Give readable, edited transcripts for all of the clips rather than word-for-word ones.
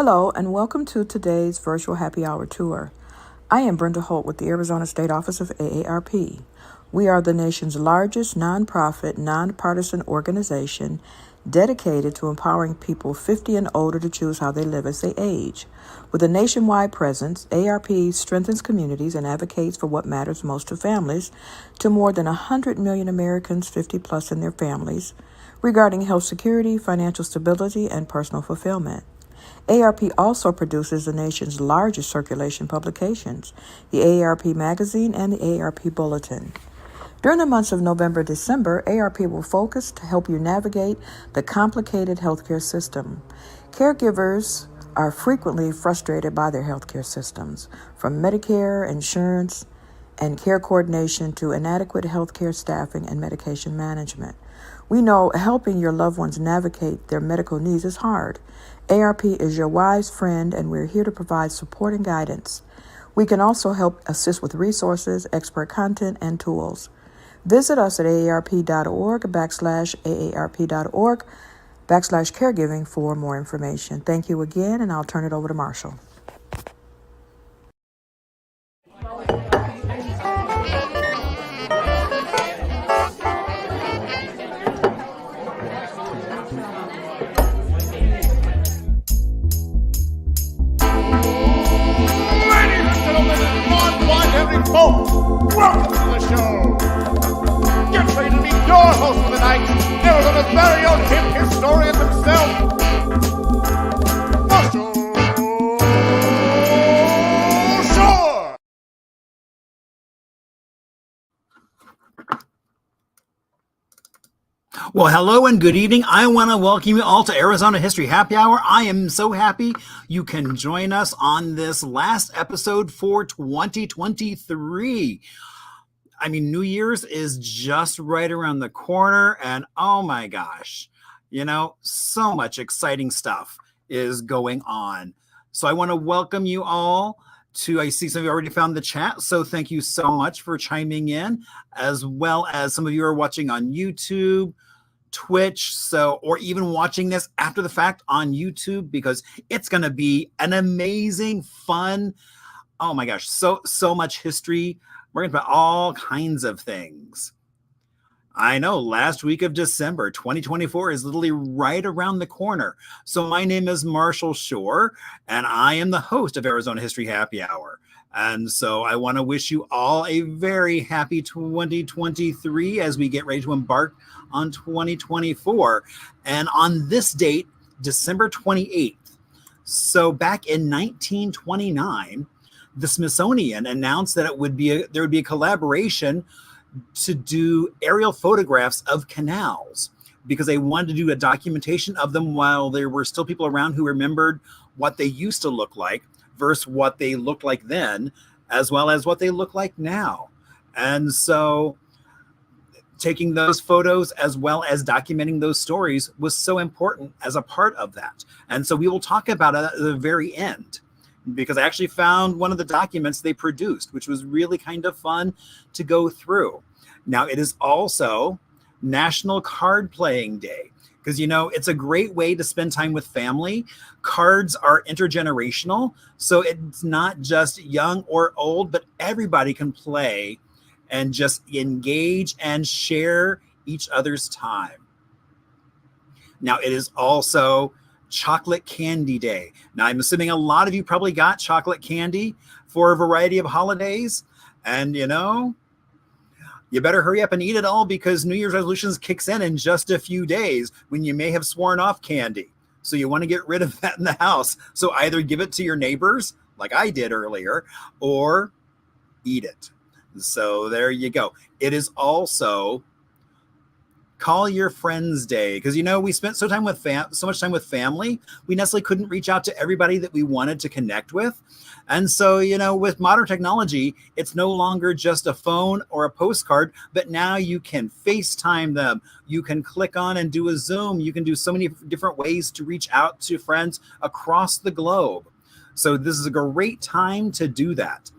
Hello, and welcome to today's virtual happy hour tour. I am Brenda Holt with the Arizona State Office of AARP. We are the nation's largest nonprofit, nonpartisan organization dedicated to empowering people 50 and older to choose how they live as they age. With a nationwide presence, AARP strengthens communities and advocates for what matters most to families, to more than 100 million Americans 50 plus and their families, regarding health security, financial stability, and personal fulfillment. AARP also produces the nation's largest circulation publications, the AARP Magazine and the AARP Bulletin. During the months of November and December, AARP will focus to help you navigate the complicated healthcare system. Caregivers are frequently frustrated by their healthcare systems, from Medicare, insurance, and care coordination to inadequate healthcare staffing and medication management. We know helping your loved ones navigate their medical needs is hard. AARP is your wise friend, and we're here to provide support and guidance. We can also help assist with resources, expert content, and tools. Visit us at aarp.org/caregiving for more information. Thank you again, and I'll turn it over to Marshall. Folks, welcome to the show. Get ready to meet your host for the night, Arizona's very own hip historian himself, Marshall Shore. Well, hello and good evening. I want to welcome you all to Arizona History Happy Hour. I am so happy you can join us on this last episode for 2023. I mean, New Year's is just right around the corner, and oh my gosh, so much exciting stuff is going on. So I want to welcome you all I see some of you already found the chat, so thank you so much for chiming in, as well as some of you are watching on YouTube, Twitch, or even watching this after the fact on YouTube, because it's going to be an amazing, fun, oh my gosh, so much history. We're going to talk about all kinds of things. I know, last week of December 2024 is literally right around the corner. So my name is Marshall Shore, and I am the host of Arizona History Happy Hour. And so I want to wish you all a very happy 2023 as we get ready to embark on 2024. And on this date, December 28th, so back in 1929, the Smithsonian announced that there would be a collaboration to do aerial photographs of canals, because they wanted to do a documentation of them while there were still people around who remembered what they used to look like versus what they looked like then, as well as what they look like now. And so taking those photos as well as documenting those stories was so important as a part of that. And so we will talk about it at the very end, because I actually found one of the documents they produced, which was really kind of fun to go through. Now, it is also National Card Playing Day, because, it's a great way to spend time with family. Cards are intergenerational, so it's not just young or old, but everybody can play and just engage and share each other's time. Now, it is also Chocolate Candy Day. Now, I'm assuming a lot of you probably got chocolate candy for a variety of holidays. And, you better hurry up and eat it all, because New Year's resolutions kicks in just a few days when you may have sworn off candy. So you want to get rid of that in the house. So either give it to your neighbors, like I did earlier, or eat it. So there you go. It is also Call Your Friends Day, because we spent so much time with family, we necessarily couldn't reach out to everybody that we wanted to connect with. And so, with modern technology, it's no longer just a phone or a postcard, but now you can FaceTime them. You can click on and do a Zoom. You can do so many different ways to reach out to friends across the globe. So this is a great time to do that.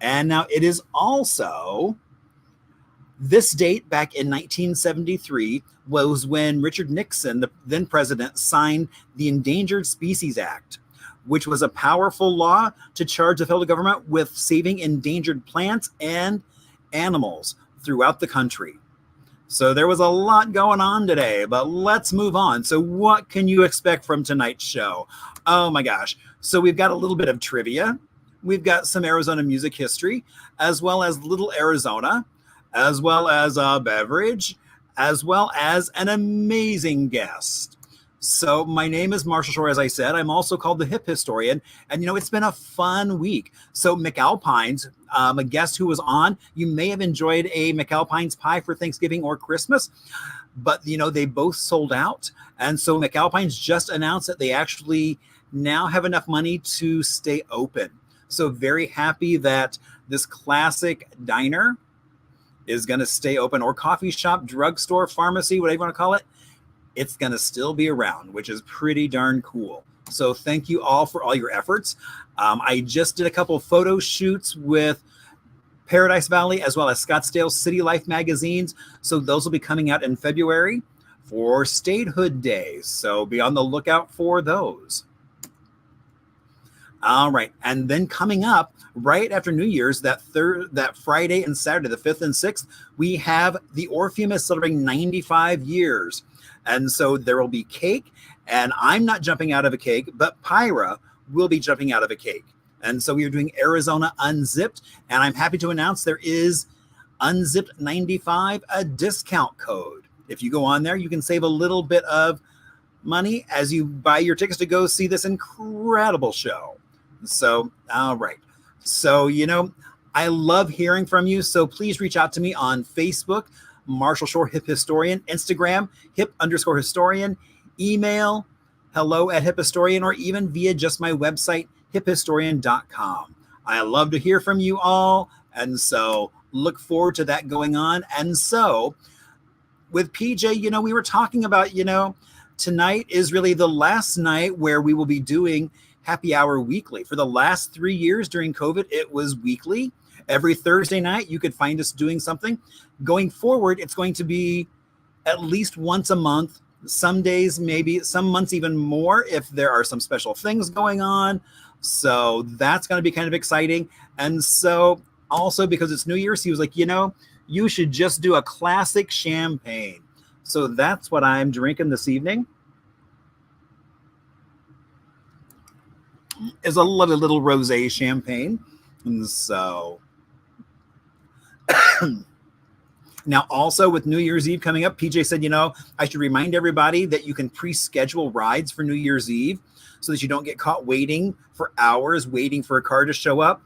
And now it is also this date back in 1973 was when Richard Nixon, the then president, signed the Endangered Species Act, which was a powerful law to charge the federal government with saving endangered plants and animals throughout the country. So there was a lot going on today, but let's move on. So what can you expect from tonight's show? Oh my gosh. So we've got a little bit of trivia. We've got some Arizona music history, as well as Little Arizona, as well as a beverage, as well as an amazing guest. So my name is Marshall Shore, as I said. I'm also called the Hip Historian. And, it's been a fun week. So McAlpine's, a guest who was on, you may have enjoyed a McAlpine's pie for Thanksgiving or Christmas. But, they both sold out. And so McAlpine's just announced that they actually now have enough money to stay open. So very happy that this classic diner is going to stay open, or coffee shop, drugstore, pharmacy, whatever you want to call it. It's going to still be around, which is pretty darn cool. So thank you all for all your efforts. I just did a couple photo shoots with Paradise Valley as well as Scottsdale City Life magazines. So those will be coming out in February for Statehood Day. So be on the lookout for those. All right. And then coming up right after New Year's, that Friday and Saturday, the 5th and 6th, we have the Orpheum is celebrating 95 years. And so there will be cake, and I'm not jumping out of a cake, but Pyra will be jumping out of a cake. And so we are doing Arizona Unzipped, and I'm happy to announce there is Unzipped 95, a discount code. If you go on there, you can save a little bit of money as you buy your tickets to go see this incredible show. So, all right. So, I love hearing from you. So please reach out to me on Facebook, Marshall Shore Hip Historian, Instagram, hip_historian, email, hello@hiphistorian, or even via just my website, hiphistorian.com. I love to hear from you all. And so look forward to that going on. And so with PJ, we were talking about, tonight is really the last night where we will be doing happy hour weekly. For the last 3 years during COVID, it was weekly. Every Thursday night, you could find us doing something. Going forward, it's going to be at least once a month. Some days, maybe some months, even more if there are some special things going on. So that's going to be kind of exciting. And so also because it's New Year's, he was like, you should just do a classic champagne. So that's what I'm drinking this evening. Is a little rosé champagne. And so now also with New Year's Eve coming up, PJ said, I should remind everybody that you can pre-schedule rides for New Year's Eve so that you don't get caught waiting for hours, waiting for a car to show up.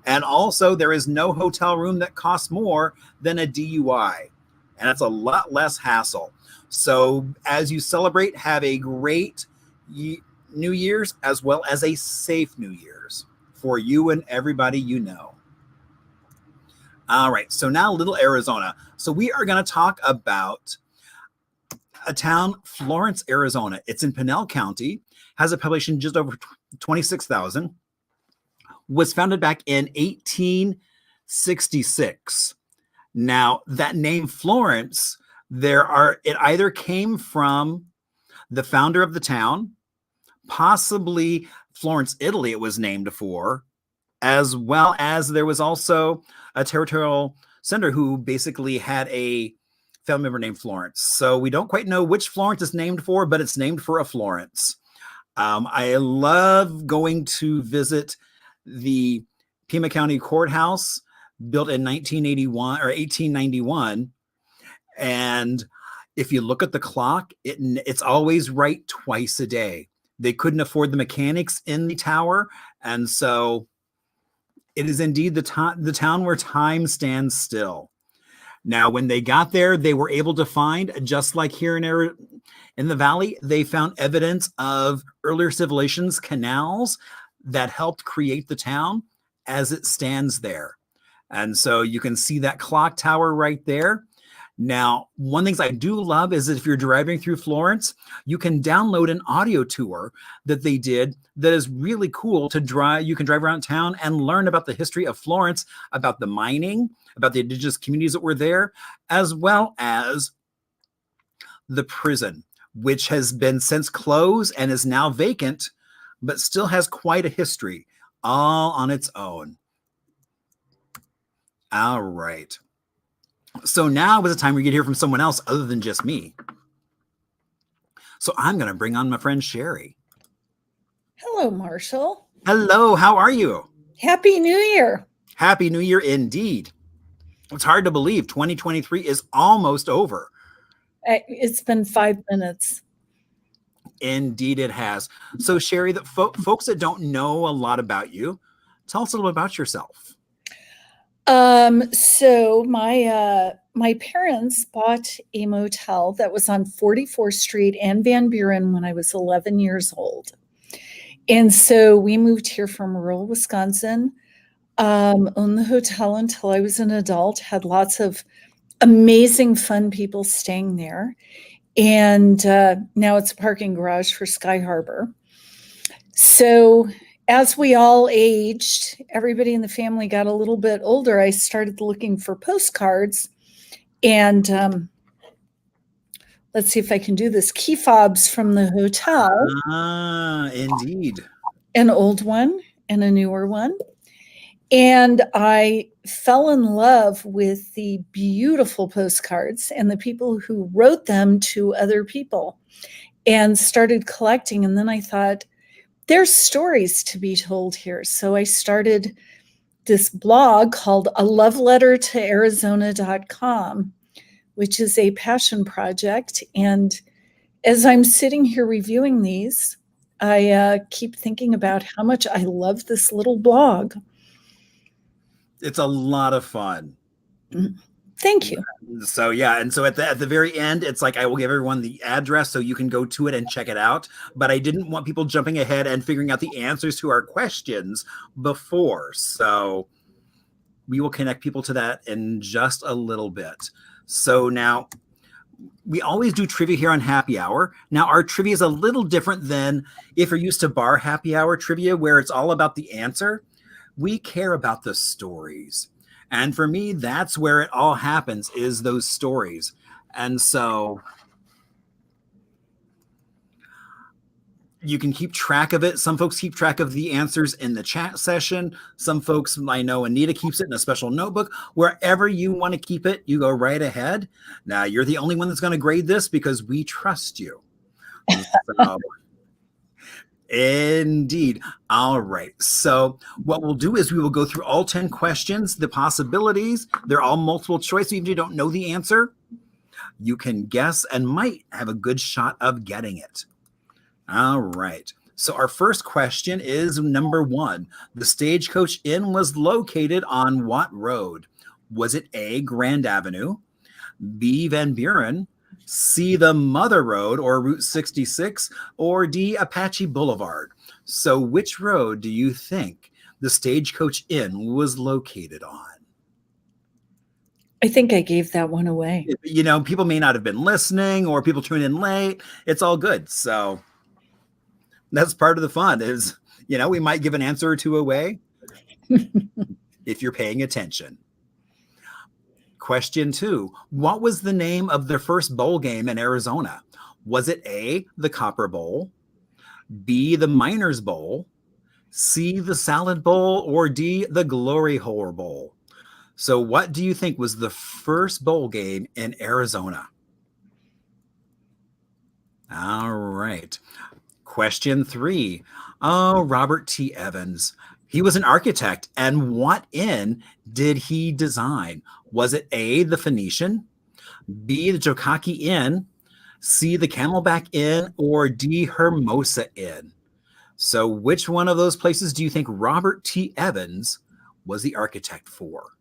And also there is no hotel room that costs more than a DUI. And it's a lot less hassle. So as you celebrate, have a great New Year's as well as a safe New Year's for you and everybody you know. All right, so now Little Arizona. So we are going to talk about a town, Florence, Arizona. It's in Pinal County, has a population just over 26,000, was founded back in 1866. Now, that name Florence, it either came from the founder of the town, possibly Florence, Italy, it was named for, as well as there was also a territorial senator who basically had a family member named Florence. So we don't quite know which Florence it's named for, but it's named for a Florence. I love going to visit the Pima County Courthouse, built in 1981 or 1891. And if you look at the clock, it's always right twice a day. They couldn't afford the mechanics in the tower. And so it is indeed the town where time stands still. Now, when they got there, they were able to find, just like here in the valley, they found evidence of earlier civilizations, canals that helped create the town as it stands there. And so you can see that clock tower right there. Now, one thing I do love is that if you're driving through Florence, you can download an audio tour that they did that is really cool to drive. You can drive around town and learn about the history of Florence, about the mining, about the indigenous communities that were there, as well as the prison, which has been since closed and is now vacant but still has quite a history all on its own. All right. So now is the time we get to hear from someone else other than just me. So I'm going to bring on my friend Sherry. Hello, Marshall. Hello, how are you? Happy New Year. Happy New Year indeed. It's hard to believe 2023 is almost over. It's been 5 minutes. Indeed it has. So Sherry, the folks that don't know a lot about you, tell us a little bit about yourself. So my parents bought a motel that was on 44th Street and Van Buren when I was 11 years old. And so we moved here from rural Wisconsin, owned the hotel until I was an adult, had lots of amazing, fun people staying there. And now it's a parking garage for Sky Harbor. So as we all aged, everybody in the family got a little bit older, I started looking for postcards. And let's see if I can do this. Key fobs from the hotel. Indeed. An old one and a newer one. And I fell in love with the beautiful postcards and the people who wrote them to other people and started collecting. And then I thought, there's stories to be told here. So I started this blog called A Love Letter to Arizona.com, which is a passion project. And as I'm sitting here reviewing these, I keep thinking about how much I love this little blog. It's a lot of fun. Thank you. So yeah, and so at the very end, it's like I will give everyone the address so you can go to it and check it out. But I didn't want people jumping ahead and figuring out the answers to our questions before. So we will connect people to that in just a little bit. So now we always do trivia here on Happy Hour. Now our trivia is a little different than if you're used to bar Happy Hour trivia, where it's all about the answer. We care about the stories. And for me, that's where it all happens, is those stories. And so you can keep track of it. Some folks keep track of the answers in the chat session. Some folks, I know Anita keeps it in a special notebook. Wherever you want to keep it, you go right ahead. Now, you're the only one that's going to grade this because we trust you. So, indeed. All right. So what we'll do is we will go through all 10 questions, the possibilities. They're all multiple choice. Even if you don't know the answer, you can guess and might have a good shot of getting it. All right. So our first question is number 1. The Stagecoach Inn was located on what road? Was it A, Grand Avenue, B, Van Buren, C, the Mother Road or Route 66, or D, Apache Boulevard? So which road do you think the Stagecoach Inn was located on? I think I gave that one away. You know, people may not have been listening or people tune in late. It's all good. So that's part of the fun is, you know, we might give an answer or two away if you're paying attention. Question 2, what was the name of the first bowl game in Arizona? Was it A, the Copper Bowl, B, the Miners Bowl, C, the Salad Bowl, or D, the Glory Hole Bowl? So what do you think was the first bowl game in Arizona? All right. Question 3, Robert T. Evans. He was an architect, and what inn did he design? Was it A, the Phoenician, B, the Jokaki Inn, C, the Camelback Inn, or D, Hermosa Inn? So which one of those places do you think Robert T. Evans was the architect for?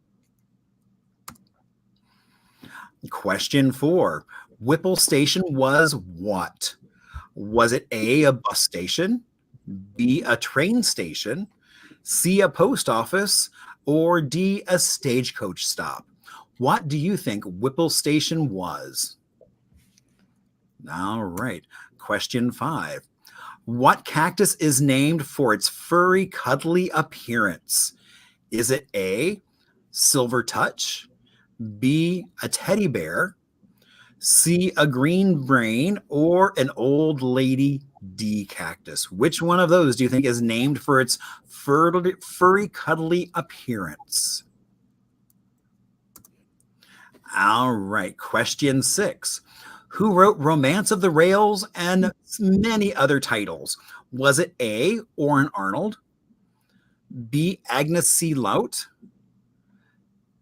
Question 4, Whipple Station was what? Was it A, a bus station, B, a train station, C, a post office, or D, a stagecoach stop? What do you think Whipple Station was? All right. Question 5. What cactus is named for its furry, cuddly appearance? Is it A, Silver Touch, B, a teddy bear, C, a green brain, or an old lady D cactus? Which one of those do you think is named for its furry, cuddly appearance? All right, question 6. Who wrote Romance of the Rails and many other titles? Was it A, Orrin Arnold, B, Agnes C. Laut,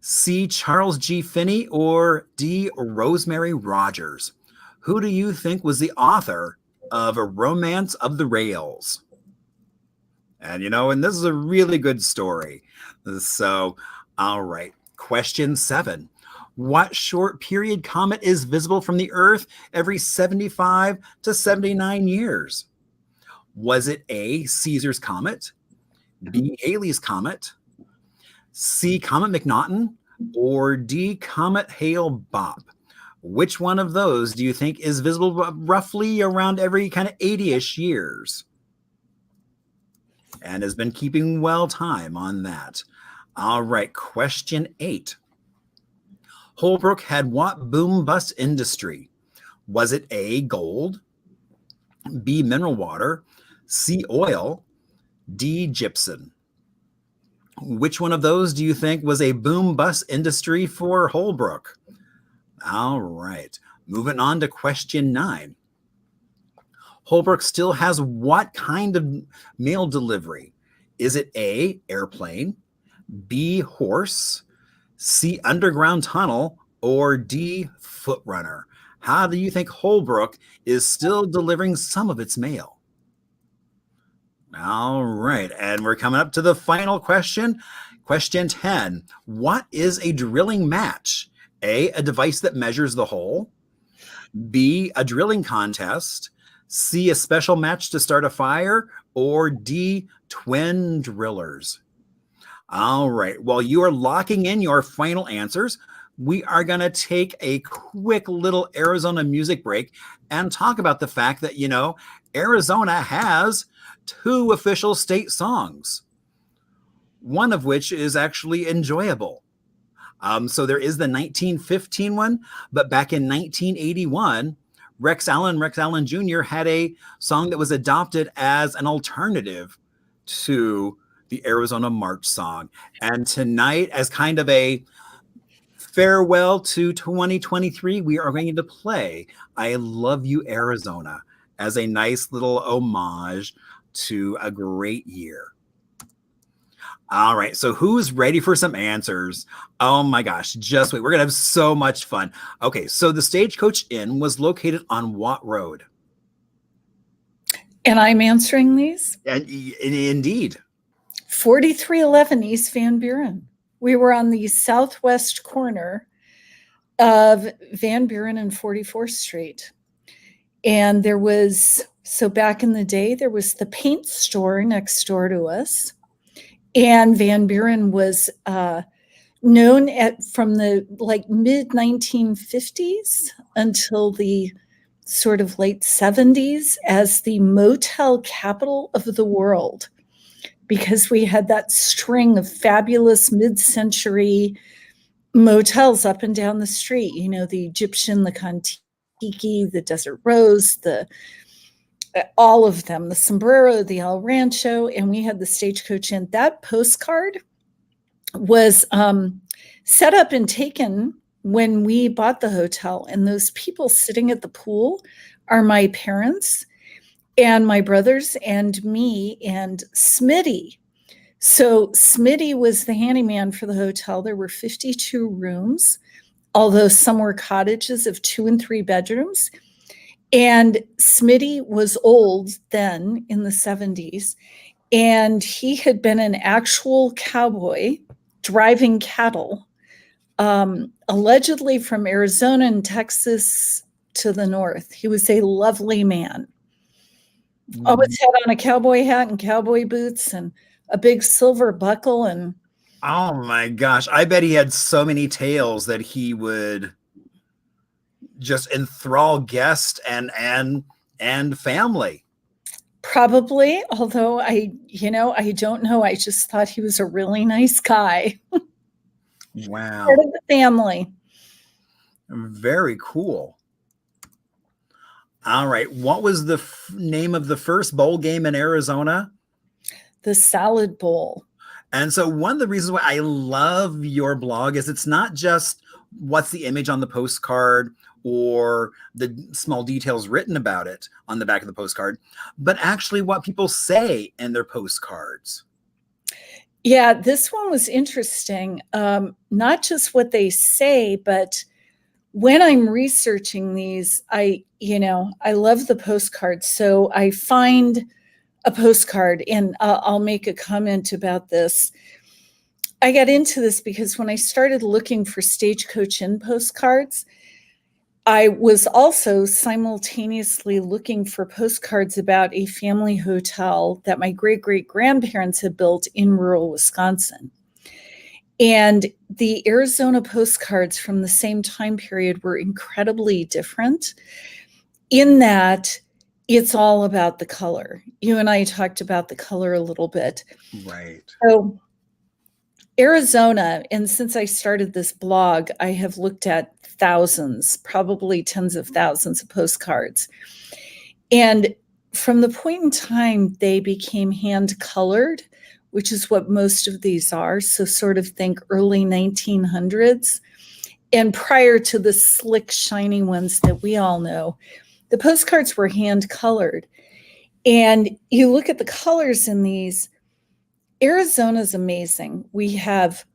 C, Charles G. Finney, or D, Rosemary Rogers? Who do you think was the author of A Romance of the Rails? And and this is a really good story. So, all right. Question 7. What short period comet is visible from the Earth every 75 to 79 years? Was it A, Caesar's Comet, B, Halley's Comet, C, Comet McNaughton, or D, Comet Hale-Bopp? Which one of those do you think is visible roughly around every kind of 80-ish years? And has been keeping well time on that. All right, question 8. Holbrook had what boom-bust industry? Was it A, gold, B, mineral water, C, oil, D, gypsum? Which one of those do you think was a boom-bust industry for Holbrook? All right, moving on to question 9. Holbrook still has what kind of mail delivery? Is it A, airplane, B, horse, C, underground tunnel, or D, foot runner? How do you think Holbrook is still delivering some of its mail? All right, and we're coming up to the final question. Question 10. What is a drilling match? A device that measures the hole, B, a drilling contest, C, a special match to start a fire, or D, twin drillers? All right, well, you are locking in your final answers. We are going to take a quick little Arizona music break and talk about the fact that, Arizona has 2 official state songs, one of which is actually enjoyable. So there is the 1915 one, but back in 1981, Rex Allen Jr. had a song that was adopted as an alternative to the Arizona March song. And tonight, as kind of a farewell to 2023, we are going to play I Love You, Arizona, as a nice little homage to a great year. All right, so who's ready for some answers? Oh my gosh, just wait. We're going to have so much fun. Okay, so the Stagecoach Inn was located on what road? And I'm answering these? And indeed. 4311 East Van Buren. We were on the southwest corner of Van Buren and 44th Street. And so back in the day, there was the paint store next door to us. And Van Buren was known from the mid 1950s until the sort of late 70s as the motel capital of the world, because we had that string of fabulous mid-century motels up and down the street. The Egyptian, the Kon-Tiki, the Desert Rose, all of them, the Sombrero, the El Rancho, and we had the Stagecoach Inn. That postcard was set up and taken when we bought the hotel. And those people sitting at the pool are my parents and my brothers and me and Smitty. So Smitty was the handyman for the hotel. There were 52 rooms, although some were cottages of 2 and 3 bedrooms. And Smitty was old then in the 70s, and he had been an actual cowboy driving cattle, allegedly from Arizona and Texas to the north. He was a lovely man. Always had on a cowboy hat and cowboy boots and a big silver buckle. And oh my gosh, I bet he had so many tales that he would just enthrall guests and family. Probably, although I don't know. I just thought he was a really nice guy. Wow. Part of the family. Very cool. All right. What was the name of the first bowl game in Arizona? The Salad Bowl. And so one of the reasons why I love your blog is it's not just what's the image on the postcard or the small details written about it on the back of the postcard, but actually what people say in their postcards. Yeah, this one was interesting. Not just what they say, but when I'm researching these, I love the postcards. So I find a postcard, and I'll make a comment about this. I got into this because when I started looking for Stagecoach Inn postcards, I was also simultaneously looking for postcards about a family hotel that my great-great-grandparents had built in rural Wisconsin. And the Arizona postcards from the same time period were incredibly different in that it's all about the color. You and I talked about the color a little bit. Right. So Arizona, and since I started this blog, I have looked at thousands, probably tens of thousands of postcards. And from the point in time they became hand colored, which is what most of these are, so sort of think early 1900s, and prior to the slick, shiny ones that we all know, the postcards were hand colored. And you look at the colors in these, Arizona's amazing. We have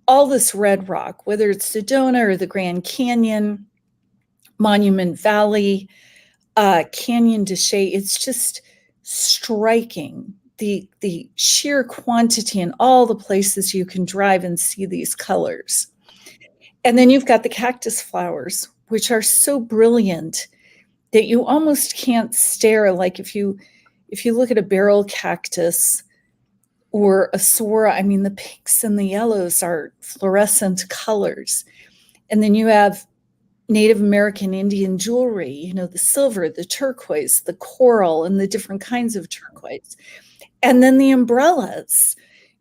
all this red rock, whether it's Sedona or the Grand Canyon, Monument Valley, Canyon de Chelly. It's just striking, the sheer quantity in all the places you can drive and see these colors. And then you've got the cactus flowers, which are so brilliant that you almost can't stare. Like if you look at a barrel cactus or a sora, I mean, the pinks and the yellows are fluorescent colors. And then you have Native American Indian jewelry, the silver, the turquoise, the coral, and the different kinds of turquoise. And then the umbrellas,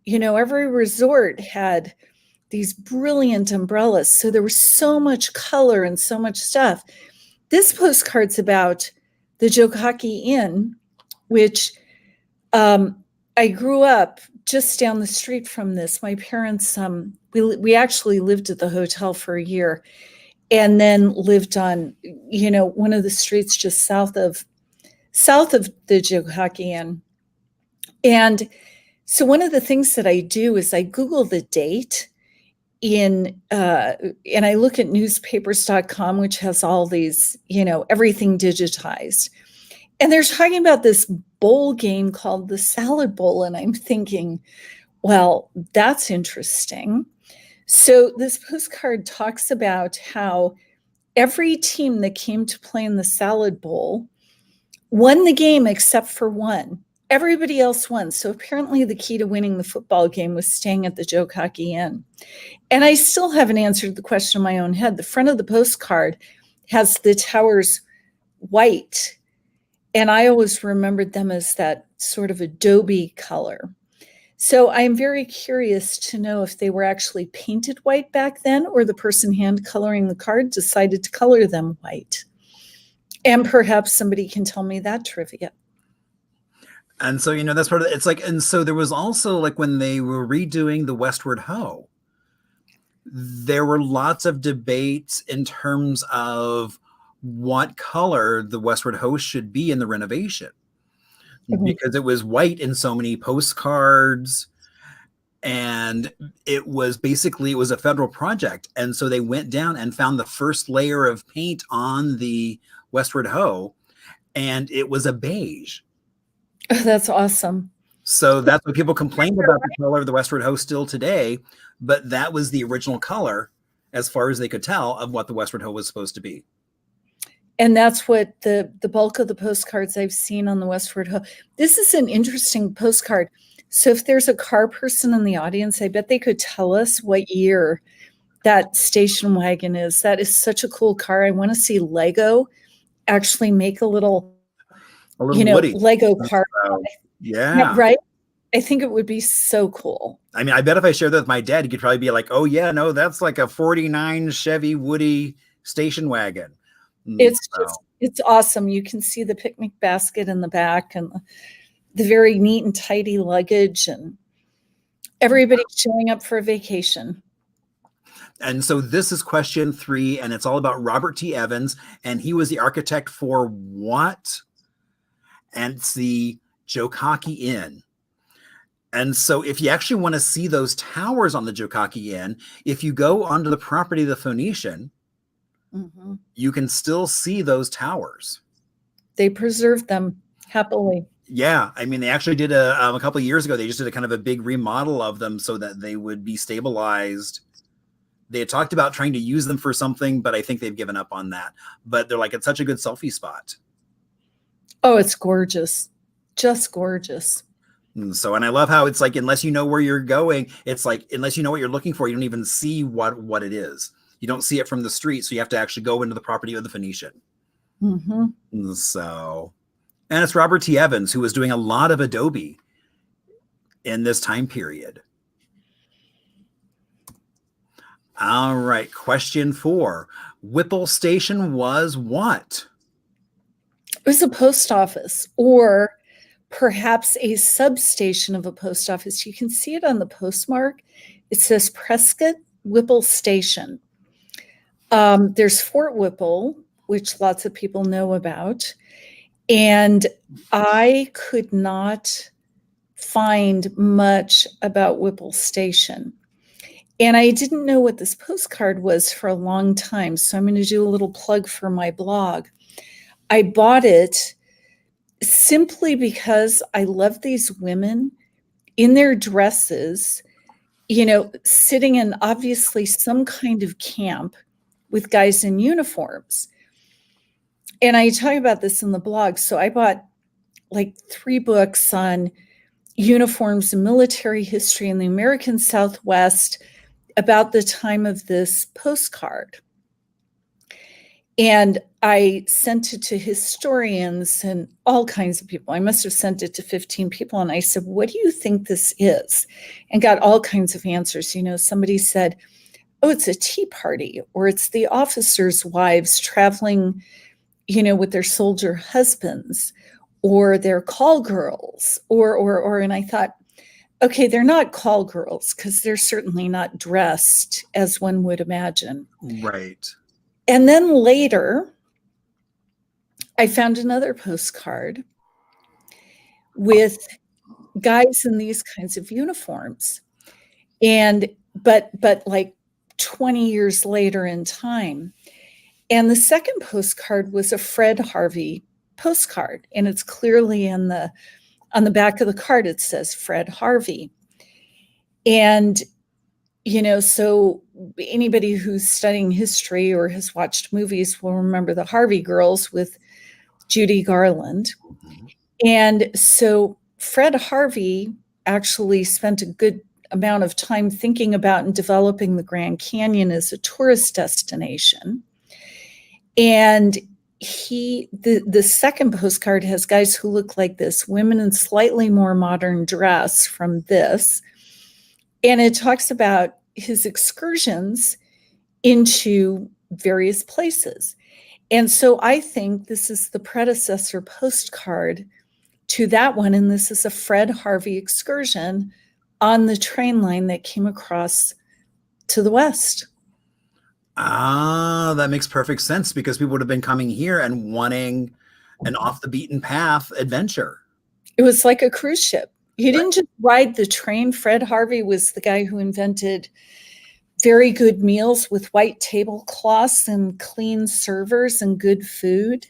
every resort had these brilliant umbrellas. So there was so much color and so much stuff. This postcard's about the Jokaki Inn, which I grew up just down the street from this. My parents, we actually lived at the hotel for a year and then lived on, one of the streets just south of the Jokaki Inn. And so one of the things that I do is I Google the date and I look at newspapers.com, which has all these, everything digitized. And they're talking about this bowl game called the Salad Bowl. And I'm thinking, well, that's interesting. So this postcard talks about how every team that came to play in the Salad Bowl won the game except for one. Everybody else won. So apparently the key to winning the football game was staying at the Jokaki Inn. And I still haven't answered the question in my own head. The front of the postcard has the towers white. And I always remembered them as that sort of adobe color. So I'm very curious to know if they were actually painted white back then, or the person hand coloring the card decided to color them white. And perhaps somebody can tell me that trivia. And so, that's part of it. It's like, and so there was also like when they were redoing the Westward Ho, there were lots of debates in terms of what color the Westward Ho should be in the renovation, because it was white in so many postcards, and it was a federal project. And so they went down and found the first layer of paint on the Westward Ho, and it was a beige. Oh, that's awesome. So that's what people complained about the color of the Westward Ho still today, but that was the original color, as far as they could tell, of what the Westward Ho was supposed to be. And that's what the bulk of the postcards I've seen on the Westward Ho. This is an interesting postcard. So if there's a car person in the audience, I bet they could tell us what year that station wagon is. That is such a cool car. I want to see Lego actually make a little Woody. Lego car. Yeah. Right? I think it would be so cool. I mean, I bet if I shared that with my dad, he could probably be like, oh, yeah, no, that's like a 49 Chevy Woody station wagon. It's It's awesome. You can see the picnic basket in the back and the very neat and tidy luggage, and everybody's showing up for a vacation. And so this is question 3, and it's all about Robert T. Evans, and he was the architect for what? And it's the Jokaki Inn. And so if you actually want to see those towers on the Jokaki Inn, if you go onto the property of the Phoenician, you can still see those towers. They preserved them happily. Yeah, I mean, they actually did a couple of years ago, they just did a kind of a big remodel of them so that they would be stabilized. They had talked about trying to use them for something, but I think they've given up on that. But they're like, it's such a good selfie spot. Oh, it's gorgeous. Just gorgeous. So, and I love how it's like, unless you know where you're going, it's like, unless you know what you're looking for, you don't even see what it is. You don't see it from the street. So you have to actually go into the property of the Phoenician. So, and it's Robert T. Evans, who was doing a lot of Adobe in this time period. All right. Question 4. Whipple Station was what? It was a post office, or perhaps a substation of a post office. You can see it on the postmark. It says Prescott Whipple Station. There's Fort Whipple, which lots of people know about. And I could not find much about Whipple Station. And I didn't know what this postcard was for a long time. So I'm going to do a little plug for my blog. I bought it simply because I love these women in their dresses, sitting in obviously some kind of camp with guys in uniforms. And I talk about this in the blog. So I bought like 3 books on uniforms and military history in the American Southwest about the time of this postcard. And I sent it to historians and all kinds of people. I must have sent it to 15 people. And I said, what do you think this is? And got all kinds of answers. Somebody said, oh, it's a tea party, or it's the officers' wives traveling, with their soldier husbands, or they're call girls, or, and I thought, okay, they're not call girls because they're certainly not dressed as one would imagine. Right. And then later, I found another postcard with guys in these kinds of uniforms. But like 20 years later in time. And the second postcard was a Fred Harvey postcard. And it's clearly on the back of the card, it says Fred Harvey. And so anybody who's studying history or has watched movies will remember the Harvey Girls with Judy Garland. And so Fred Harvey actually spent a good amount of time thinking about and developing the Grand Canyon as a tourist destination. And the second postcard has guys who look like this, women in slightly more modern dress from this. And it talks about his excursions into various places. And so I think this is the predecessor postcard to that one. And this is a Fred Harvey excursion on the train line that came across to the west. Ah, that makes perfect sense, because people would have been coming here and wanting an off the beaten path adventure. It was like a cruise ship. You didn't just ride the train. Fred Harvey was the guy who invented very good meals with white tablecloths and clean servers and good food,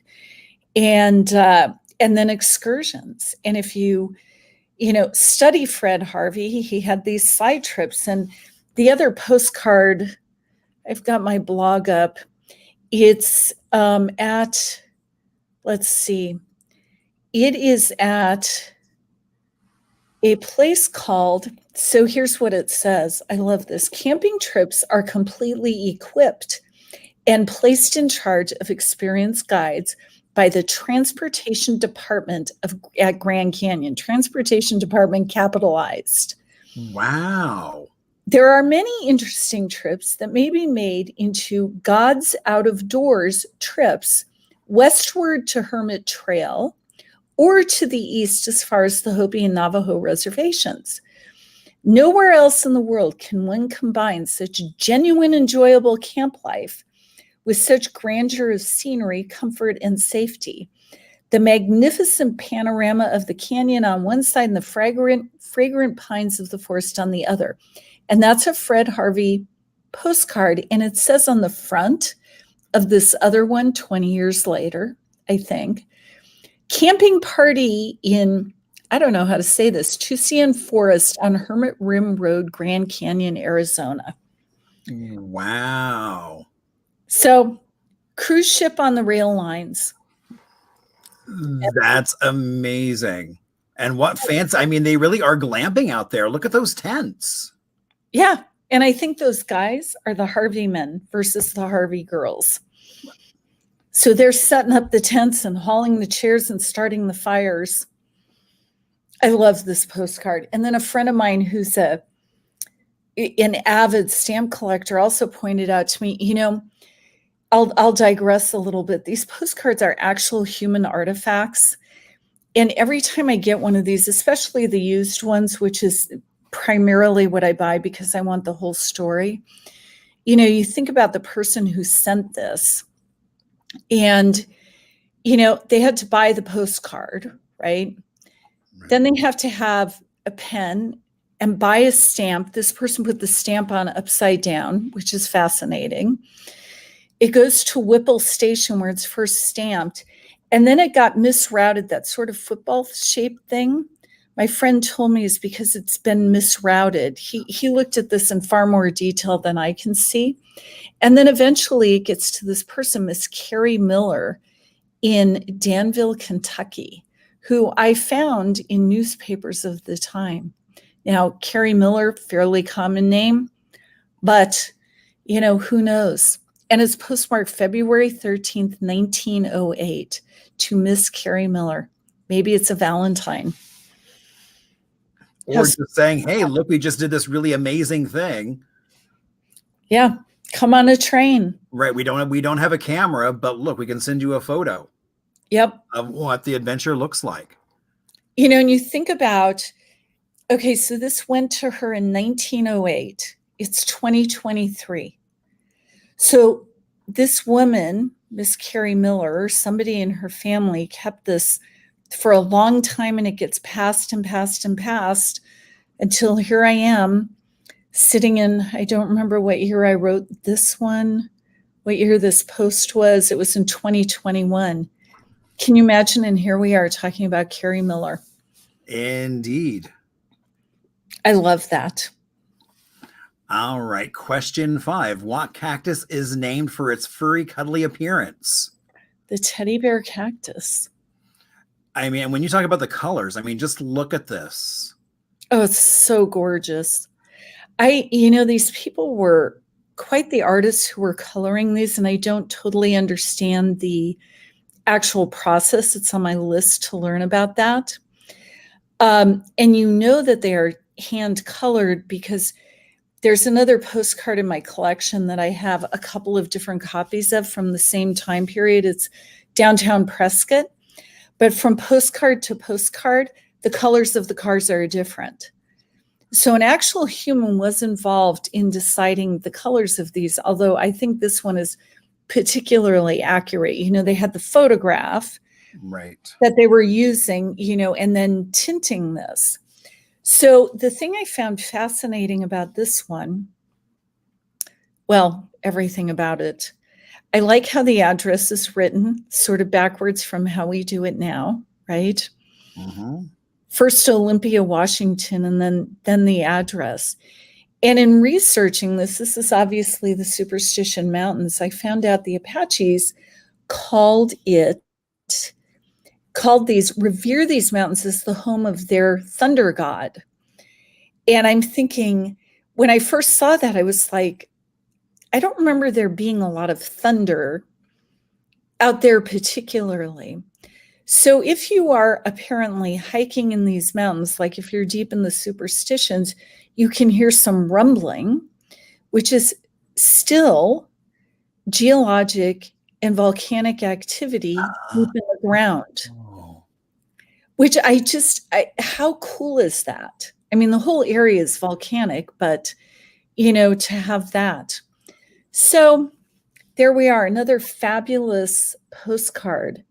and then excursions. And if you study Fred Harvey, he had these side trips. And the other postcard, I've got my blog up. It's it is at a place called, so here's what it says. I love this. Camping trips are completely equipped and placed in charge of experienced guides by the Transportation Department at Grand Canyon. Transportation Department capitalized. Wow. There are many interesting trips that may be made into God's out of doors trips westward to Hermit Trail, or to the east as far as the Hopi and Navajo reservations. Nowhere else in the world can one combine such genuine, enjoyable camp life with such grandeur of scenery, comfort, and safety. The magnificent panorama of the canyon on one side and the fragrant pines of the forest on the other. And that's a Fred Harvey postcard. And it says on the front of this other one, 20 years later, I think, camping party in, I don't know how to say this, Tusayan Forest on Hermit Rim Road, Grand Canyon, Arizona. Wow. So, cruise ship on the rail lines. That's amazing. And what fancy, I mean, they really are glamping out there. Look at those tents. Yeah. And I think those guys are the Harvey men versus the Harvey girls. So they're setting up the tents and hauling the chairs and starting the fires. I love this postcard. And then a friend of mine who's an avid stamp collector also pointed out to me, you know, I'll digress a little bit. These postcards are actual human artifacts. And every time I get one of these, especially the used ones, which is primarily what I buy because I want the whole story, you know, you think about the person who sent this and, you know, they had to buy the postcard, right? Then they have to have a pen and buy a stamp. This person put the stamp on upside down, which is fascinating. It goes to Whipple Station where it's first stamped. And then it got misrouted, that sort of football-shaped thing. My friend told me is because it's been misrouted. He looked at this in far more detail than I can see. And then eventually it gets to this person, Miss Carrie Miller in Danville, Kentucky, who I found in newspapers of the time. Now, Carrie Miller, fairly common name, but, you know, who knows? And it's postmarked February 13th, 1908 to Miss Carrie Miller. Maybe it's a Valentine. Or just saying, hey, look, we just did this really amazing thing. Yeah, come on a train. Right, we don't have a camera, but look, we can send you a photo. Yep. Of what the adventure looks like. You know, and you think about, okay, so this went to her in 1908. It's 2023. So this woman, Miss Carrie Miller, somebody in her family kept this for a long time, and it gets passed and passed and passed until here I am sitting in, I don't remember what year I wrote this one, what year this post was. It was in 2021. Can you imagine? And here we are talking about Carrie Miller. Indeed. I love that. All right. Question 5. What cactus is named for its furry, cuddly appearance? The teddy bear cactus. I mean, when you talk about the colors, I mean, just look at this. Oh, it's so gorgeous. You know, these people were quite the artists who were coloring these, and I don't totally understand the actual process. It's on my list to learn about that. And you know that they are hand colored because there's another postcard in my collection that I have a couple of different copies of from the same time period. It's downtown Prescott. But from postcard to postcard, the colors of the cards are different. So an actual human was involved in deciding the colors of these, although I think this one is particularly accurate. You know, they had the photograph right that they were using, you know, and then tinting this. So the thing I found fascinating about this one, well, everything about it. I like how the address is written sort of backwards from how we do it now, right? Mm-hmm. First Olympia, Washington, and then the address. And in researching this is obviously the Superstition Mountains. I found out the Apaches revere these mountains as the home of their thunder god. And I'm thinking, when I first saw that, I was like, I don't remember there being a lot of thunder out there particularly. So if you are apparently hiking in these mountains, like if you're deep in the superstitions, you can hear some rumbling, which is still geologic and volcanic activity deep in the ground, Oh. which how cool is that? I mean, the whole area is volcanic, but, to have that. So there we are, another fabulous postcard.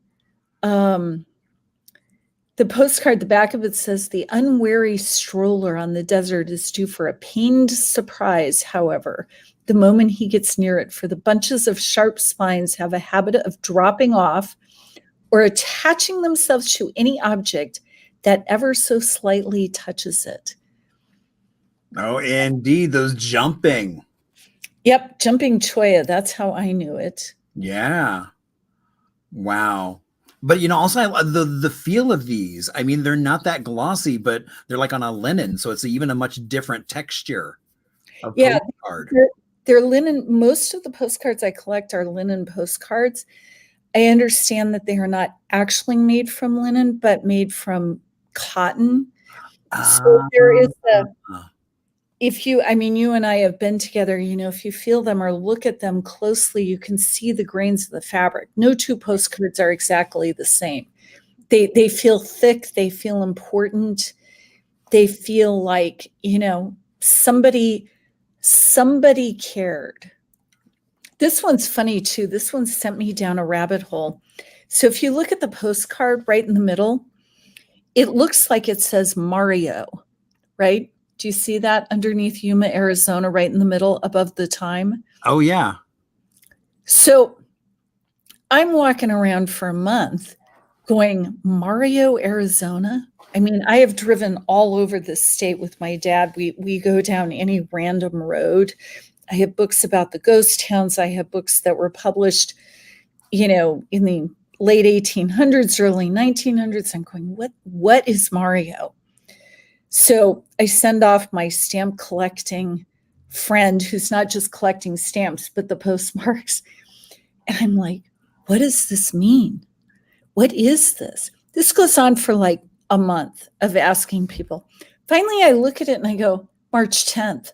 The postcard, the back of it says, "The unwary stroller on the desert is due for a pained surprise, however, the moment he gets near it, for the bunches of sharp spines have a habit of dropping off or attaching themselves to any object that ever so slightly touches it." Oh, indeed, those jumping. Yep, jumping cholla, that's how I knew it. Yeah. Wow. But also I love the feel of these. I mean, they're not that glossy, but they're like on a linen, so it's even a much different texture of Yeah, postcard. they're linen. Most of the postcards I collect are linen postcards. I understand that they are not actually made from linen, but made from cotton. So there is you and I have been together, if you feel them or look at them closely, you can see the grains of the fabric. No two postcards are exactly the same. They feel thick, they feel important, they feel like, somebody cared. This one's funny too. This one sent me down a rabbit hole. So if you look at the postcard right in the middle, it looks like it says Mario, right? Do you see that underneath Yuma, Arizona, right in the middle above the time? Oh, yeah. So I'm walking around for a month going, Mario, Arizona? I mean, I have driven all over this state with my dad. We go down any random road. I have books about the ghost towns. I have books that were published, in the late 1800s, early 1900s. I'm going, what is Mario? So I send off my stamp collecting friend who's not just collecting stamps, but the postmarks. And I'm like, what does this mean? What is this? This goes on for like a month of asking people. Finally, I look at it and I go, March 10th.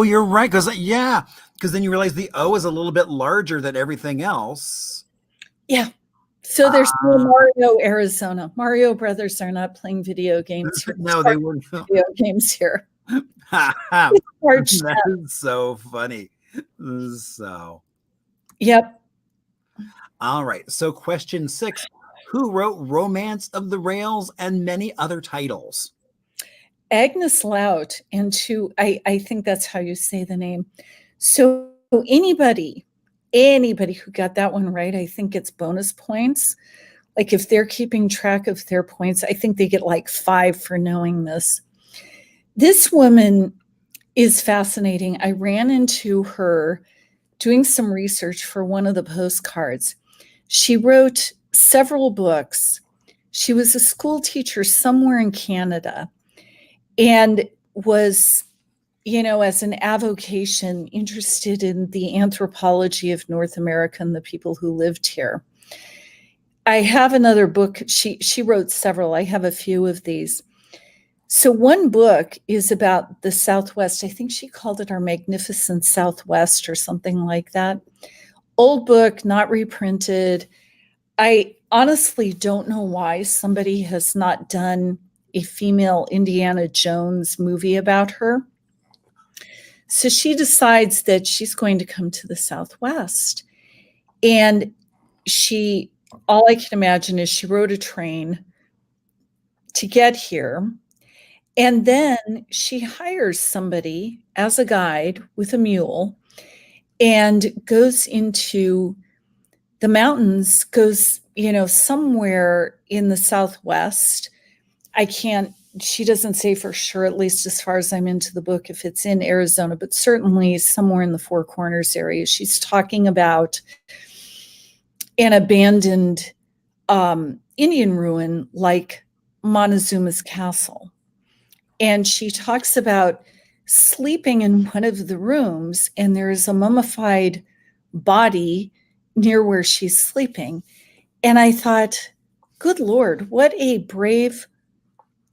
You're right. Because then you realize the O is a little bit larger than everything else. Yeah. So there's no Mario, Arizona. Mario Brothers are not playing video games here. No, they were not. Video games here. That is so funny. So. Yep. All right. So question 6, who wrote Romance of the Rails and many other titles? Agnes Laut, and I think that's how you say the name. So anybody who got that one right, I think it's bonus points. Like if they're keeping track of their points, I think they get like 5 for knowing this. This woman is fascinating. I ran into her doing some research for one of the postcards. She wrote several books. She was a school teacher somewhere in Canada and was, as an avocation, interested in the anthropology of North America and the people who lived here. I have another book. She wrote several. I have a few of these. So one book is about the Southwest. I think she called it Our Magnificent Southwest or something like that. Old book, not reprinted. I honestly don't know why somebody has not done a female Indiana Jones movie about her. So she decides that she's going to come to the Southwest. And all I can imagine is she rode a train to get here. And then she hires somebody as a guide with a mule and goes into the mountains, goes, somewhere in the Southwest. She doesn't say for sure, at least as far as I'm into the book, if it's in Arizona, but certainly somewhere in the Four Corners area. She's talking about an abandoned Indian ruin like Montezuma's Castle. And she talks about sleeping in one of the rooms, and there is a mummified body near where she's sleeping. And I thought, good Lord, what a brave,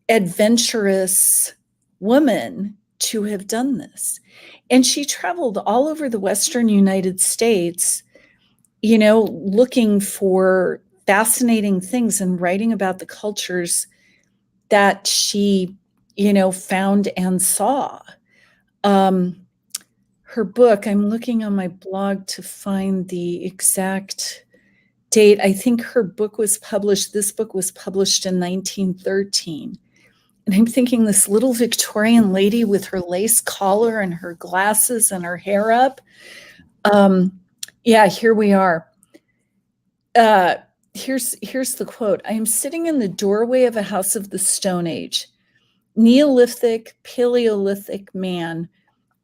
adventurous woman to have done this. And she traveled all over the Western United States, you know, looking for fascinating things and writing about the cultures that she, you know, found and saw. Her book, I'm looking on my blog to find the exact date. I think her book was published, this book was published in 1913. And I'm thinking this little Victorian lady with her lace collar and her glasses and her hair up. Yeah, here we are. Here's the quote. I am sitting in the doorway of a house of the Stone Age. Neolithic, Paleolithic man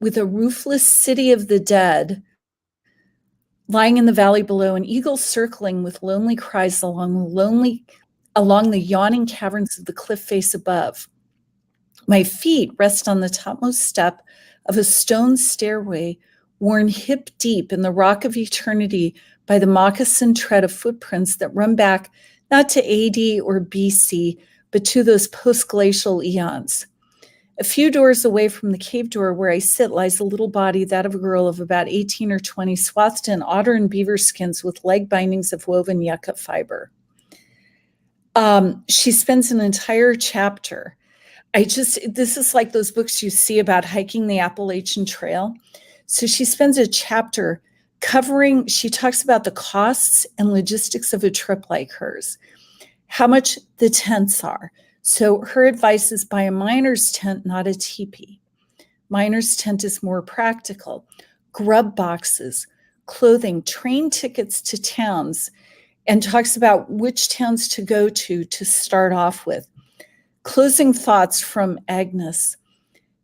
with a roofless city of the dead lying in the valley below, an eagle circling with lonely cries along the yawning caverns of the cliff face above. My feet rest on the topmost step of a stone stairway worn hip deep in the rock of eternity by the moccasin tread of footprints that run back not to AD or BC, but to those post-glacial eons. A few doors away from the cave door where I sit lies a little body, that of a girl of about 18 or 20, swathed in otter and beaver skins with leg bindings of woven yucca fiber. She spends an entire chapter. This is like those books you see about hiking the Appalachian Trail. So she spends a chapter she talks about the costs and logistics of a trip like hers, how much the tents are. So her advice is buy a miner's tent, not a teepee. Miner's tent is more practical. Grub boxes, clothing, train tickets to towns, and talks about which towns to go to start off with. Closing thoughts from Agnes.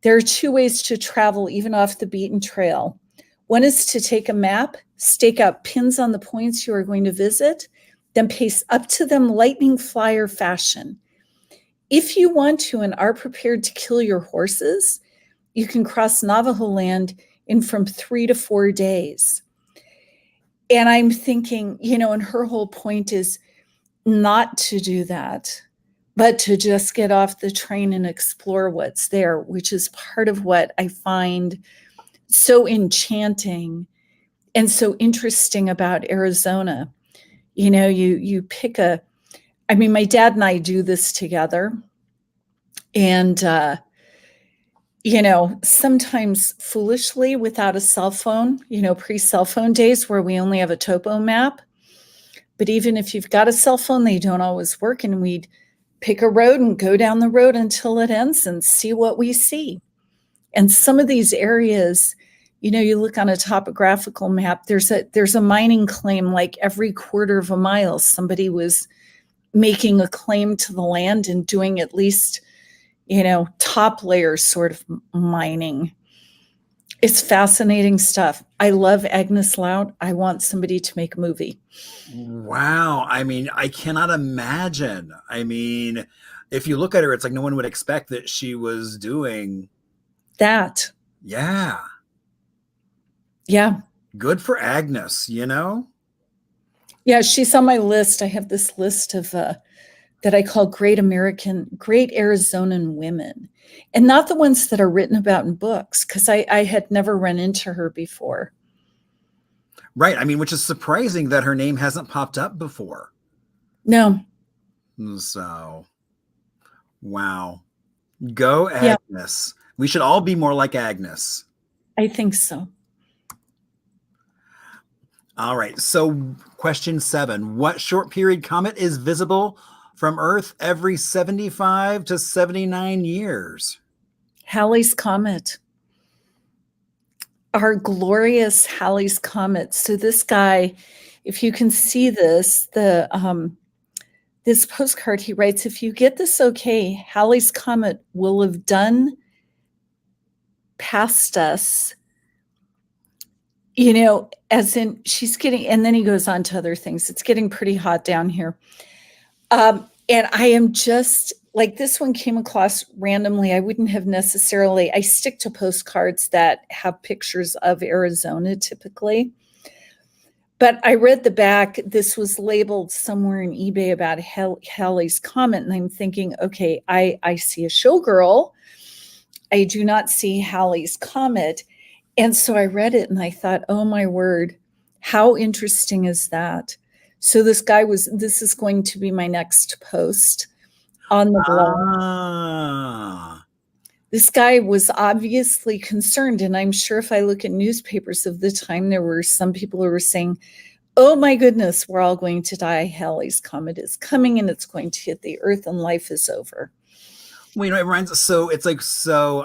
There are two ways to travel even off the beaten trail. One is to take a map, stake out pins on the points you are going to visit, then pace up to them lightning flyer fashion. If you want to and are prepared to kill your horses, you can cross Navajo land in from 3 to 4 days. And I'm thinking, you know, and her whole point is not to do that, but to just get off the train and explore what's there, which is part of what I find so enchanting and so interesting about Arizona. You know, you pick my dad and I do this together. And, you know, sometimes foolishly without a cell phone, you know, pre-cell phone days where we only have a topo map. But even if you've got a cell phone, they don't always work. And we'd pick a road and go down the road until it ends and see what we see. And some of these areas, you know, you look on a topographical map, there's a mining claim like every quarter of a mile. Somebody was making a claim to the land and doing at least, you know, top layer sort of mining. It's fascinating stuff. I love Agnes Loud. I want somebody to make a movie. Wow. I mean, I cannot imagine. I mean, if you look at her, it's like no one would expect that she was doing that. Yeah. Yeah. Good for Agnes, you know? Yeah, she's on my list. I have this list of that I call great Arizonan women, and not the ones that are written about in books, because I had never run into her before. Right. I mean, which is surprising that her name hasn't popped up before. No. So, wow. Go Agnes. Yeah. We should all be more like Agnes. I think so. All right. So question 7, what short period comet is visible from Earth every 75 to 79 years? Halley's Comet. Our glorious Halley's Comet. So this guy, if you can see this, this postcard he writes, if you get this okay, Halley's Comet will have done past us, you know, as in she's getting, and then he goes on to other things. It's getting pretty hot down here. And I am just like, this one came across randomly. I wouldn't have necessarily, I stick to postcards that have pictures of Arizona typically. But I read the back, this was labeled somewhere in eBay about Halley's Comet. And I'm thinking, okay, I see a showgirl. I do not see Halley's Comet. And so I read it and I thought, oh my word, how interesting is that? So this is going to be my next post on the blog. Ah. This guy was obviously concerned. And I'm sure if I look at newspapers of the time, there were some people who were saying, oh my goodness, we're all going to die. Halley's Comet is coming and it's going to hit the Earth and life is over. Well, it reminds us. So it's like,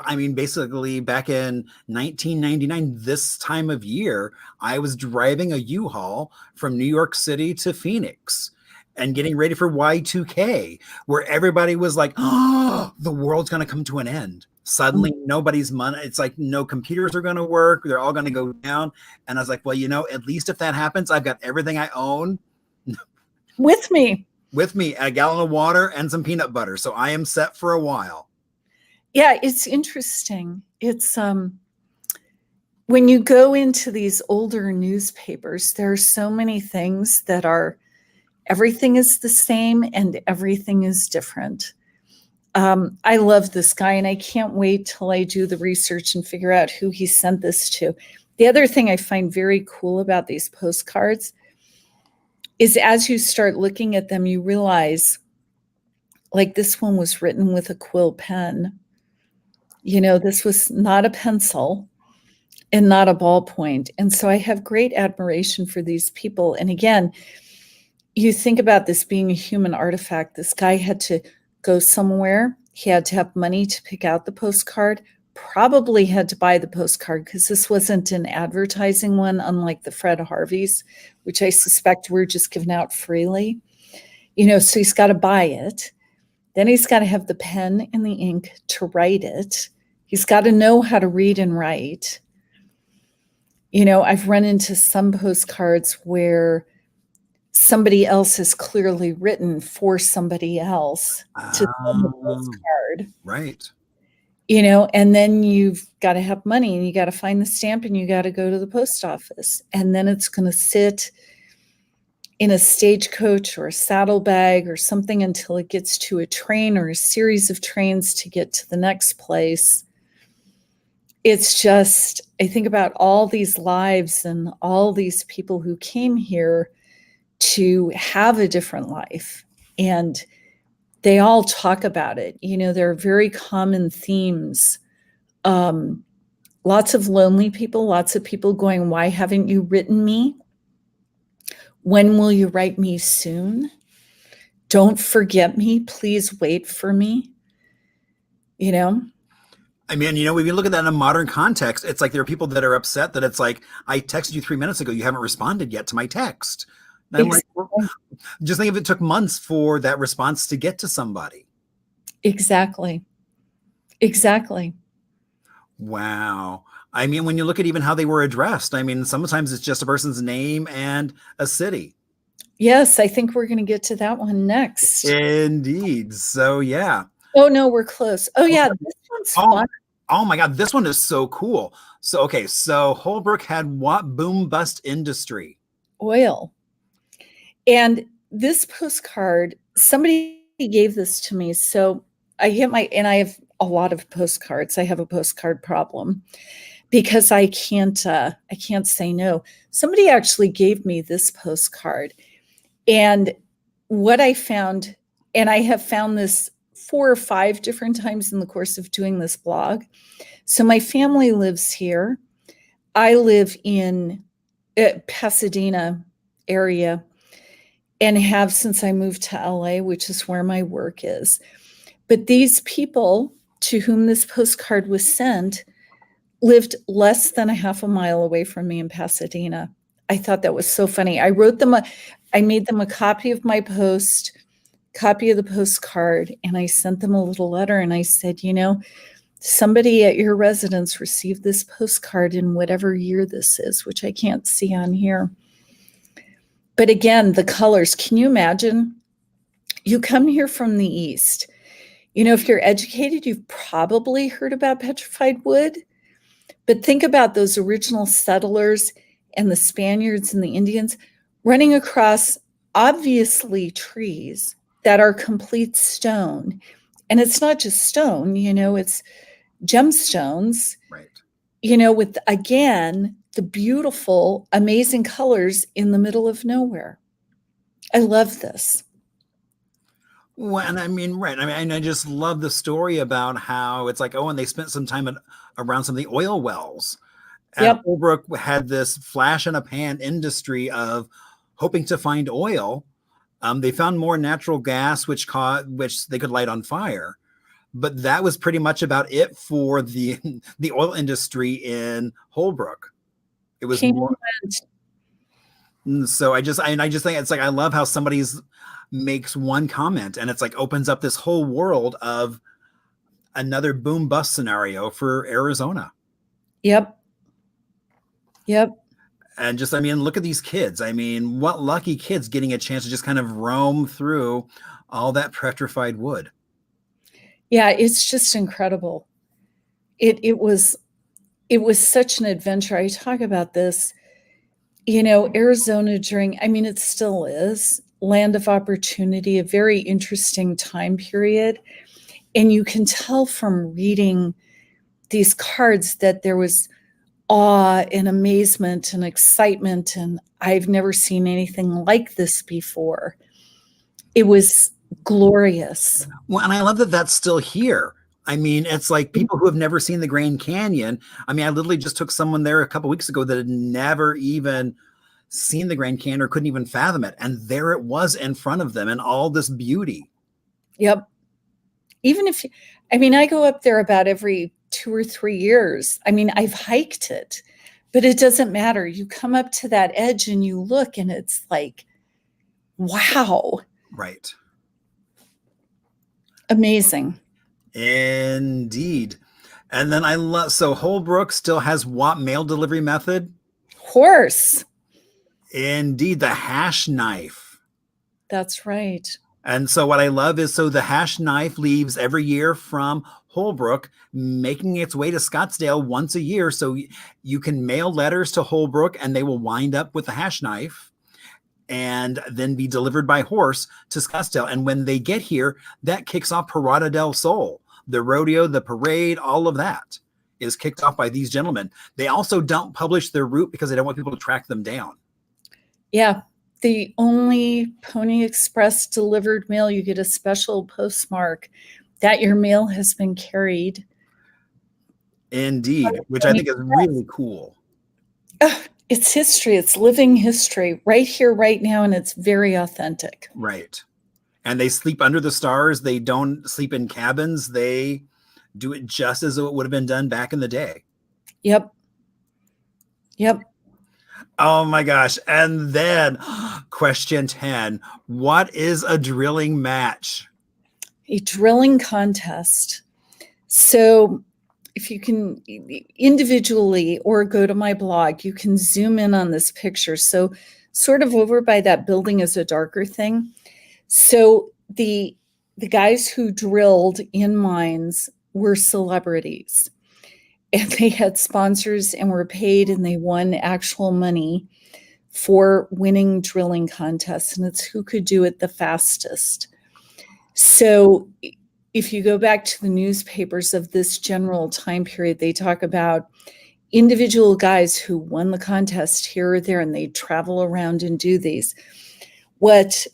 I mean, basically back in 1999, this time of year, I was driving a U-Haul from New York City to Phoenix and getting ready for Y2K, where everybody was like, oh, the world's going to come to an end. Suddenly, nobody's money. It's like no computers are going to work. They're all going to go down. And I was like, well, at least if that happens, I've got everything I own with me, a gallon of water and some peanut butter. So I am set for a while. Yeah, it's interesting. It's when you go into these older newspapers, there are so many things that everything is the same and everything is different. I love this guy and I can't wait till I do the research and figure out who he sent this to. The other thing I find very cool about these postcards is as you start looking at them, you realize like this one was written with a quill pen. This was not a pencil and not a ballpoint. And so I have great admiration for these people. And again, you think about this being a human artifact. This guy had to go somewhere. He had to have money to pick out the postcard, probably had to buy the postcard because this wasn't an advertising one, unlike the Fred Harveys, which I suspect were just given out freely. So he's got to buy it. Then he's got to have the pen and the ink to write it. He's got to know how to read and write. I've run into some postcards where somebody else has clearly written for somebody else to send the postcard. Right. And then you've got to have money and you got to find the stamp and you got to go to the post office. And then it's going to sit in a stagecoach or a saddlebag or something until it gets to a train or a series of trains to get to the next place. It's just, I think about all these lives and all these people who came here to have a different life. And they all talk about it. There are very common themes. Lots of lonely people, lots of people going, why haven't you written me? When will you write me soon? Don't forget me. Please wait for me. I mean, if you look at that in a modern context, it's like there are people that are upset that it's like, I texted you 3 minutes ago. You haven't responded yet to my text. And I'm like, well, just think if it took months for that response to get to somebody. Exactly. Wow. I mean, when you look at even how they were addressed, I mean, sometimes it's just a person's name and a city. Yes, I think we're going to get to that one next. Indeed. So, yeah. Oh, no, we're close. Oh, yeah, this one's fun. Oh, my God. This one is so cool. So, okay. So Holbrook had what boom bust industry? Oil. And this postcard, somebody gave this to me. So I have a lot of postcards. I have a postcard problem because I can't say no. Somebody actually gave me this postcard. And what I found, and I have found this 4 or 5 different times in the course of doing this blog. So my family lives here. I live in Pasadena area and have since I moved to LA, which is where my work is. But these people to whom this postcard was sent lived less than a half a mile away from me in Pasadena. I thought that was so funny. I made them a copy of my post, copy of the postcard, and I sent them a little letter and I said, somebody at your residence received this postcard in whatever year this is, which I can't see on here. But again, the colors, can you imagine? You come here from the East. If you're educated, you've probably heard about petrified wood. But think about those original settlers and the Spaniards and the Indians running across obviously trees that are complete stone. And it's not just stone, it's gemstones. Right. with, again, the beautiful, amazing colors in the middle of nowhere. I love this. Well, and I mean, right. I mean, and I just love the story about how it's like, oh, and they spent some time around some of the oil wells. And Yep. Holbrook had this flash in a pan industry of hoping to find oil. They found more natural gas, which they could light on fire. But that was pretty much about it for the oil industry in Holbrook. It was Came more. So I just think it's like, I love how somebody's makes one comment and it's like opens up this whole world of another boom bust scenario for Arizona. Yep. And just, I mean, look at these kids. I mean, what lucky kids getting a chance to just kind of roam through all that petrified wood. Yeah, it's just incredible. It was such an adventure. I talk about this, Arizona it still is land of opportunity, a very interesting time period. And you can tell from reading these cards that there was awe and amazement and excitement, and I've never seen anything like this before. It was glorious. Well, and I love that that's still here. I mean, it's like people who have never seen the Grand Canyon. I mean, I literally just took someone there a couple weeks ago that had never even seen the Grand Canyon or couldn't even fathom it. And there it was in front of them in all this beauty. Yep. Even if, I go up there about every 2 or 3 years. I've hiked it, but it doesn't matter. You come up to that edge and you look and it's like, wow. Right. Amazing. Indeed. And then so Holbrook still has what mail delivery method? Horse. Indeed, the hash knife. That's right. And so what I love is, so the hash knife leaves every year from Holbrook, making its way to Scottsdale once a year. So you can mail letters to Holbrook and they will wind up with the hash knife and then be delivered by horse to Scottsdale. And when they get here, that kicks off Parada del Sol, the rodeo, the parade, all of that is kicked off by these gentlemen. They also don't publish their route because they don't want people to track them down. Yeah. The only Pony Express delivered mail, you get a special postmark that your mail has been carried. Indeed, which I think is really cool. It's history. It's living history right here, right now, and it's very authentic. Right. And they sleep under the stars. They don't sleep in cabins. They do it just as it would have been done back in the day. Yep. Oh my gosh. And then question 10, what is a drilling match? A drilling contest. So if you can individually or go to my blog, you can zoom in on this picture. So sort of over by that building is a darker thing. So the guys who drilled in mines were celebrities. And they had sponsors and were paid, and they won actual money for winning drilling contests. And it's who could do it the fastest. So if you go back to the newspapers of this general time period, they talk about individual guys who won the contest here or there, and they travel around and do these. What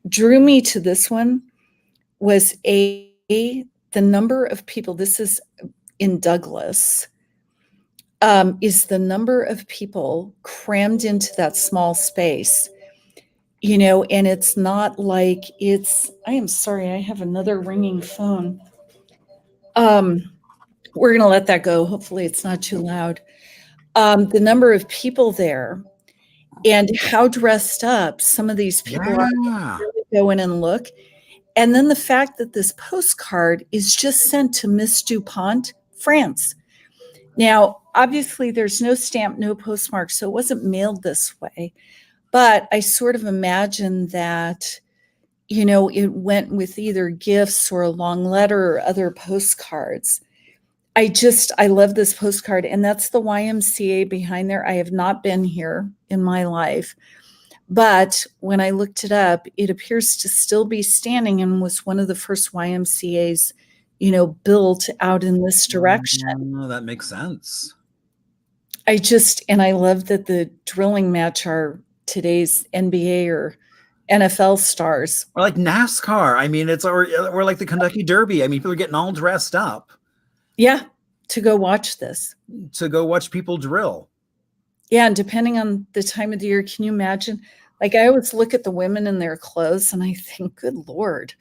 drew me to this one was the number of people. This is in Douglas, is the number of people crammed into that small space, and it's not like I am sorry, I have another ringing phone. We're going to let that go. Hopefully it's not too loud. The number of people there and how dressed up some of these people are. Really go in and look. And then the fact that this postcard is just sent to Miss DuPont, France. Now, obviously, there's no stamp, no postmark, so it wasn't mailed this way. But I sort of imagine that, it went with either gifts or a long letter or other postcards. I love this postcard, and that's the YMCA behind there. I have not been here in my life. But when I looked it up, it appears to still be standing and was one of the first YMCAs, built out in this direction. Oh, that makes sense. I love that the drilling match are today's NBA or NFL stars. Or like NASCAR. I mean, or like the Kentucky Derby. I mean, people are getting all dressed up Yeah, to go watch this. to go watch people drill. Yeah, and depending on the time of the year, can you imagine? Like, I always look at the women in their clothes and I think, good Lord.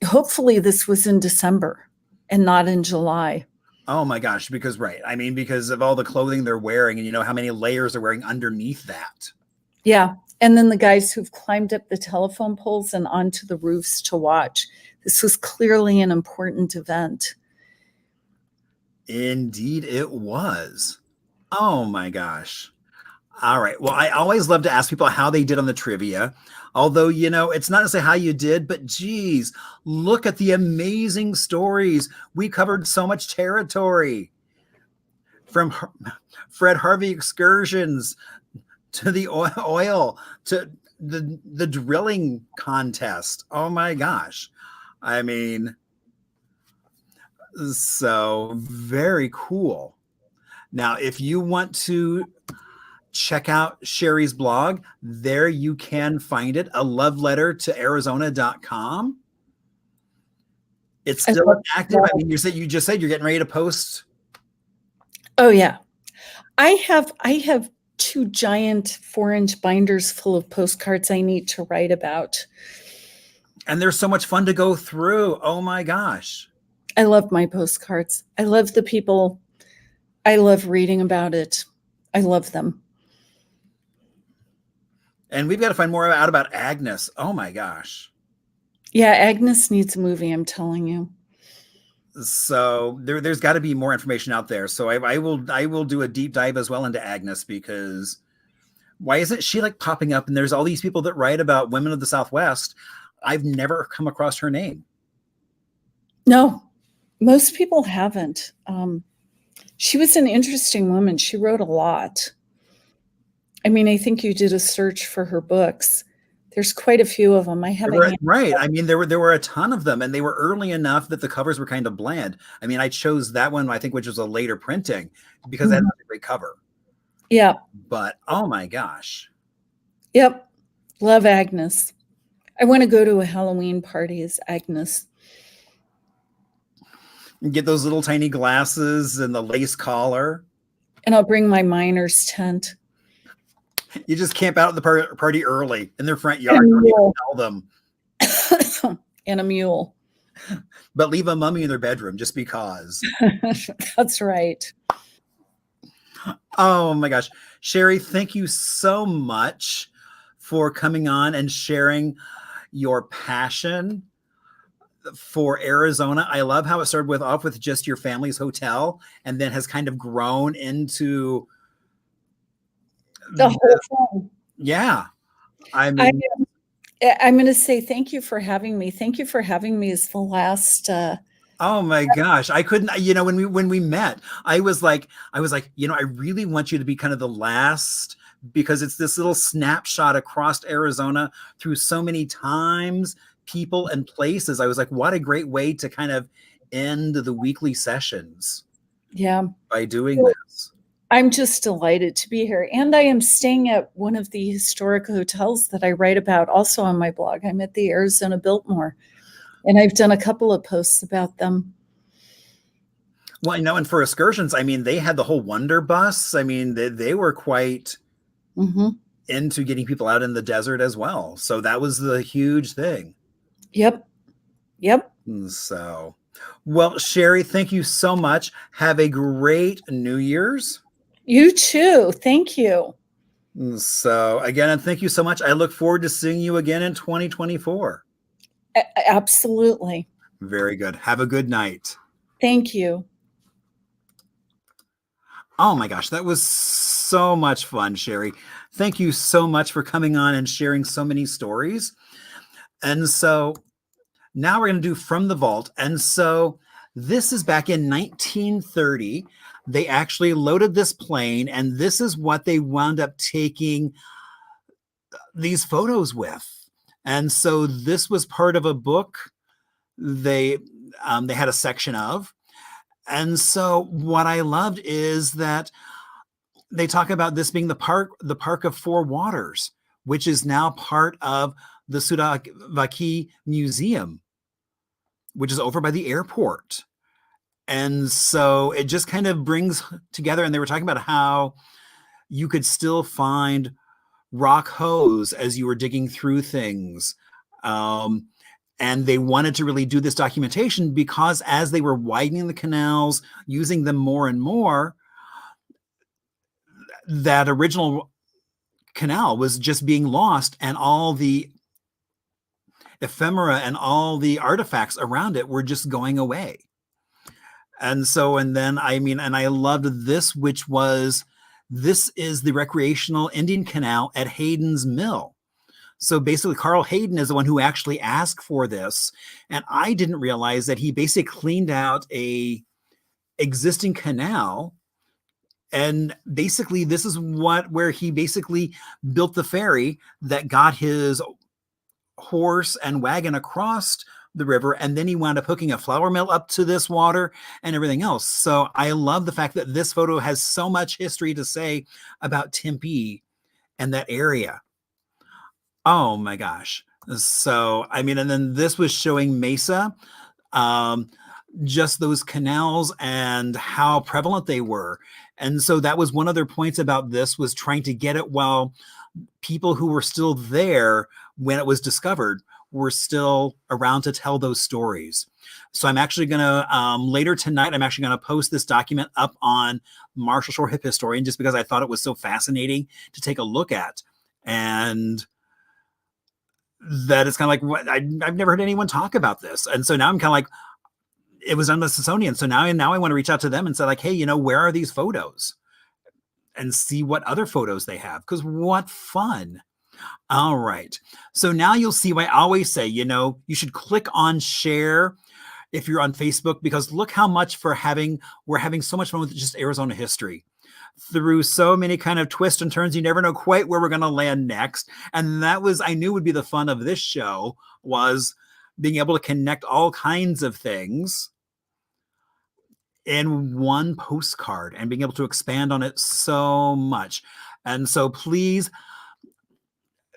Hopefully this was in December and not in July. Oh my gosh, because because of all the clothing they're wearing, and you know how many layers they're wearing underneath that. Yeah. And then the guys who've climbed up the telephone poles and onto the roofs to watch. This was clearly an important event. Indeed, it was. Oh my gosh. All right. Well, I always love to ask people how they did on the trivia. Although, you know, it's not to say how you did, but geez, look at the amazing stories. We covered so much territory, from Fred Harvey excursions to the oil to the drilling contest. Oh my gosh. I mean, so very cool. Now, if you want to check out Sherry's blog, there you can find it, a love letter to Arizona.com. It's still active. I mean, you just said you're getting ready to post. Oh yeah. I have 2 giant 4-inch binders full of postcards I need to write about. And they're so much fun to go through. Oh my gosh. I love my postcards. I love the people. I love reading about it. I love them. And we've got to find more out about Agnes. Oh my gosh. Yeah, Agnes needs a movie, I'm telling you. So there's got to be more information out there. So I will do a deep dive as well into Agnes, because why isn't she like popping up? And there's all these people that write about women of the Southwest. I've never come across her name. No, most people haven't. She was an interesting woman. She wrote a lot. I mean, I think you did a search for her books. There's quite a few of them. I haven't. Right. I mean, there were a ton of them, and they were early enough that the covers were kind of bland. I mean, I chose that one, I think, which was a later printing, because that had a great cover. Yeah. But oh my gosh. Yep. Love Agnes. I want to go to a Halloween party as Agnes. Get those little tiny glasses and the lace collar. And I'll bring my miner's tent. You just camp out at the party early in their front yard. Don't even tell them. And a mule. But leave a mummy in their bedroom just because. That's right. Oh my gosh. Sherry, thank you so much for coming on and sharing your passion for Arizona. I love how it started off with just your family's hotel and then has kind of grown into the whole thing. Yeah. I'm going to say thank you for having me. Thank you for having me as the last. Oh my gosh. I couldn't, when we met, I was like, I really want you to be kind of the last, because it's this little snapshot across Arizona through so many times, people and places. I was like, what a great way to kind of end the weekly sessions. Yeah. By doing this. I'm just delighted to be here. And I am staying at one of the historic hotels that I write about also on my blog. I'm at the Arizona Biltmore, and I've done a couple of posts about them. Well, and for excursions, I mean, they had the whole Wonder Bus. I mean, they were quite into getting people out in the desert as well. So that was the huge thing. Yep. So, well, Sherry, thank you so much. Have a great New Year's. You too. Thank you. So again, and thank you so much. I look forward to seeing you again in 2024. Absolutely. Very good. Have a good night. Thank you. Oh my gosh, that was so much fun, Sherry. Thank you so much for coming on and sharing so many stories. And so now we're going to do From the Vault. And so this is back in 1930. They actually loaded this plane, and this is what they wound up taking these photos with. And so this was part of a book they had a section of. And so what I loved is that they talk about this being the park of four waters, which is now part of the Sudavaki Museum, which is over by the airport. And so it just kind of brings together, and they were talking about how you could still find rock hose as you were digging through things. And they wanted to really do this documentation because as they were widening the canals, using them more and more, that original canal was just being lost, and all the ephemera and all the artifacts around it were just going away. And so, and then, I mean, and I loved this, which was, this is the recreational Indian canal at Hayden's Mill. So basically, Carl Hayden is the one who actually asked for this. And I didn't realize that he basically cleaned out a existing canal. And basically, this is where he basically built the ferry that got his horse and wagon across the river. And then he wound up hooking a flour mill up to this water and everything else. So I love the fact that this photo has so much history to say about Tempe and that area. Oh my gosh. So, I mean, and then this was showing Mesa, just those canals and how prevalent they were. And so that was one of their points about this, was trying to get it while people who were still there when it was discovered were still around to tell those stories. So I'm actually going to, later tonight, I'm actually going to post this document up on Marshall Shore Hip Historian, just because I thought it was so fascinating to take a look at. And that it's kind of like, what, I've never heard anyone talk about this. And so now I'm kind of like, it was on the Smithsonian. So now I want to reach out to them and say like, hey, where are these photos? And see what other photos they have. Because what fun. All right. So now you'll see why I always say, you should click on share if you're on Facebook, because look how much we're having so much fun with just Arizona history. Through so many kind of twists and turns, you never know quite where we're going to land next. And that was, I knew would be the fun of this show, was being able to connect all kinds of things in one postcard and being able to expand on it so much. And so please,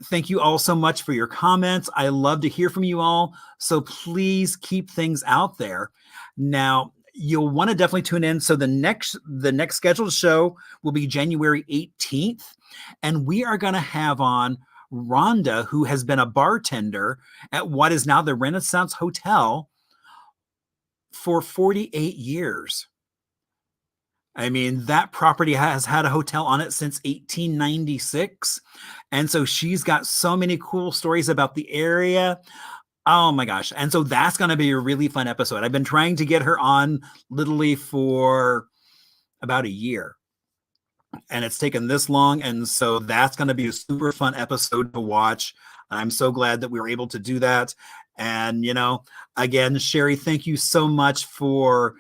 thank you all so much for your comments. I love to hear from you all. So please keep things out there. Now, you'll want to definitely tune in. So the next scheduled show will be January 18th. And we are going to have on Rhonda, who has been a bartender at what is now the Renaissance Hotel for 48 years. I mean, that property has had a hotel on it since 1896. And so she's got so many cool stories about the area. Oh my gosh. And so that's going to be a really fun episode. I've been trying to get her on literally for about a year. And it's taken this long. And so that's going to be a super fun episode to watch. I'm so glad that we were able to do that. And, again, Sherry, thank you so much for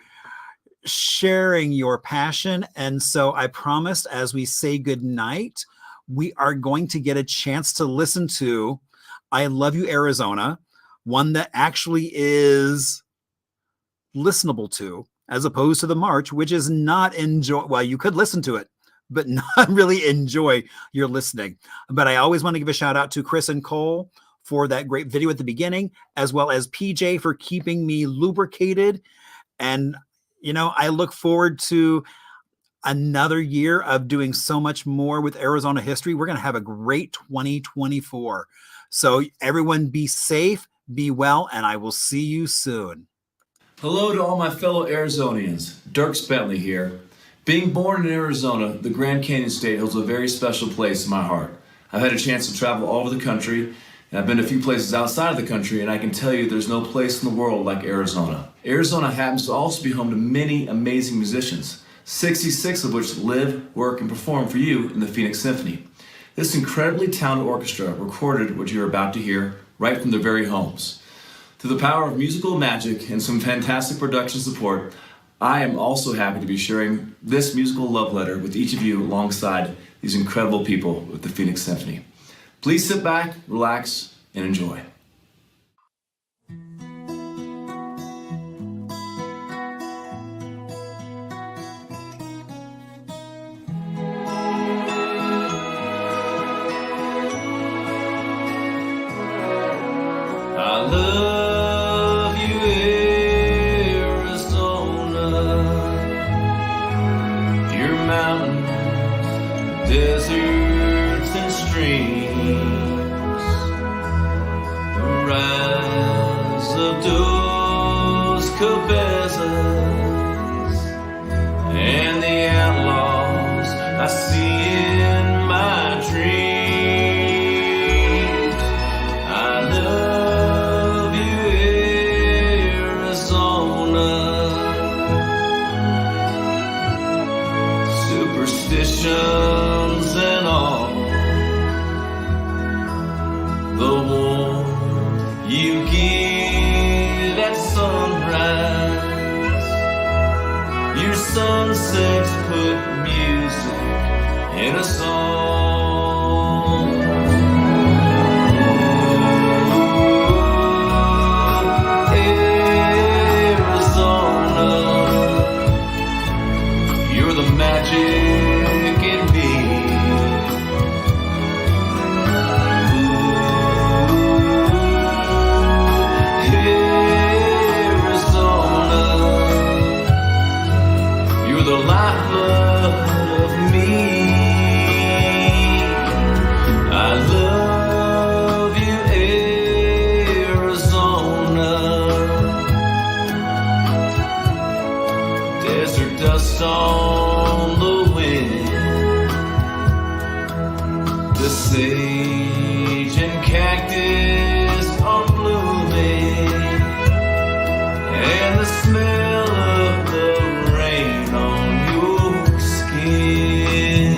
sharing your passion. And so I promised, as we say goodnight, we are going to get a chance to listen to I Love You, Arizona, one that actually is listenable to, as opposed to the March, which is not well, you could listen to it, but not really enjoy your listening. But I always want to give a shout out to Chris and Cole for that great video at the beginning, as well as PJ for keeping me lubricated. And, I look forward to another year of doing so much more with Arizona history. We're going to have a great 2024. So everyone be safe, be well, and I will see you soon. Hello to all my fellow Arizonians. Dirk Bentley here. Being born in Arizona, the Grand Canyon State holds a very special place in my heart. I've had a chance to travel all over the country, and I've been to a few places outside of the country, and I can tell you there's no place in the world like Arizona. Arizona happens to also be home to many amazing musicians, 66 of which live, work, and perform for you in the Phoenix Symphony. This incredibly talented orchestra recorded what you're about to hear right from their very homes. Through the power of musical magic and some fantastic production support, I am also happy to be sharing this musical love letter with each of you alongside these incredible people with the Phoenix Symphony. Please sit back, relax, and enjoy. cousins and the outlaws I see in my dreams. I love you, Arizona. Superstitions and all, the warmth you give at sunrise, your sunsets put music in a song. Arizona, you're the magic in me. Arizona, you're the lifeblood of me. I love you, Arizona. Desert dust on the wind, the sage and cactus are blooming, and the smell of the rain on your skin.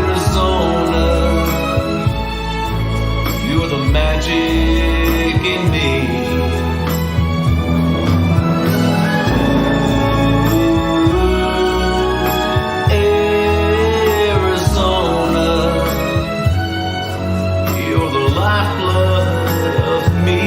Arizona, you're the magic in me. Arizona, you're the lifeblood of me.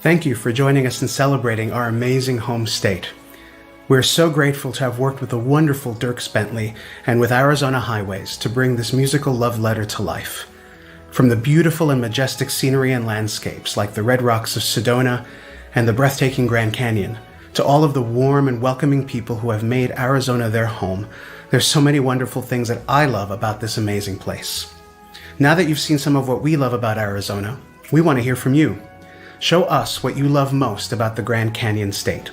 Thank you for joining us in celebrating our amazing home state. We're so grateful to have worked with the wonderful Dierks Bentley and with Arizona Highways to bring this musical love letter to life. From the beautiful and majestic scenery and landscapes like the Red Rocks of Sedona and the breathtaking Grand Canyon, to all of the warm and welcoming people who have made Arizona their home, there's so many wonderful things that I love about this amazing place. Now that you've seen some of what we love about Arizona, we want to hear from you. Show us what you love most about the Grand Canyon State.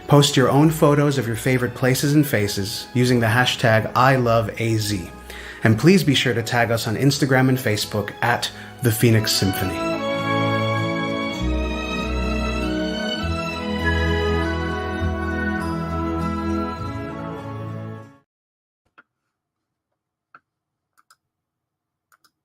Post your own photos of your favorite places and faces using the hashtag #ILoveAZ. And please be sure to tag us on Instagram and Facebook at The Phoenix Symphony.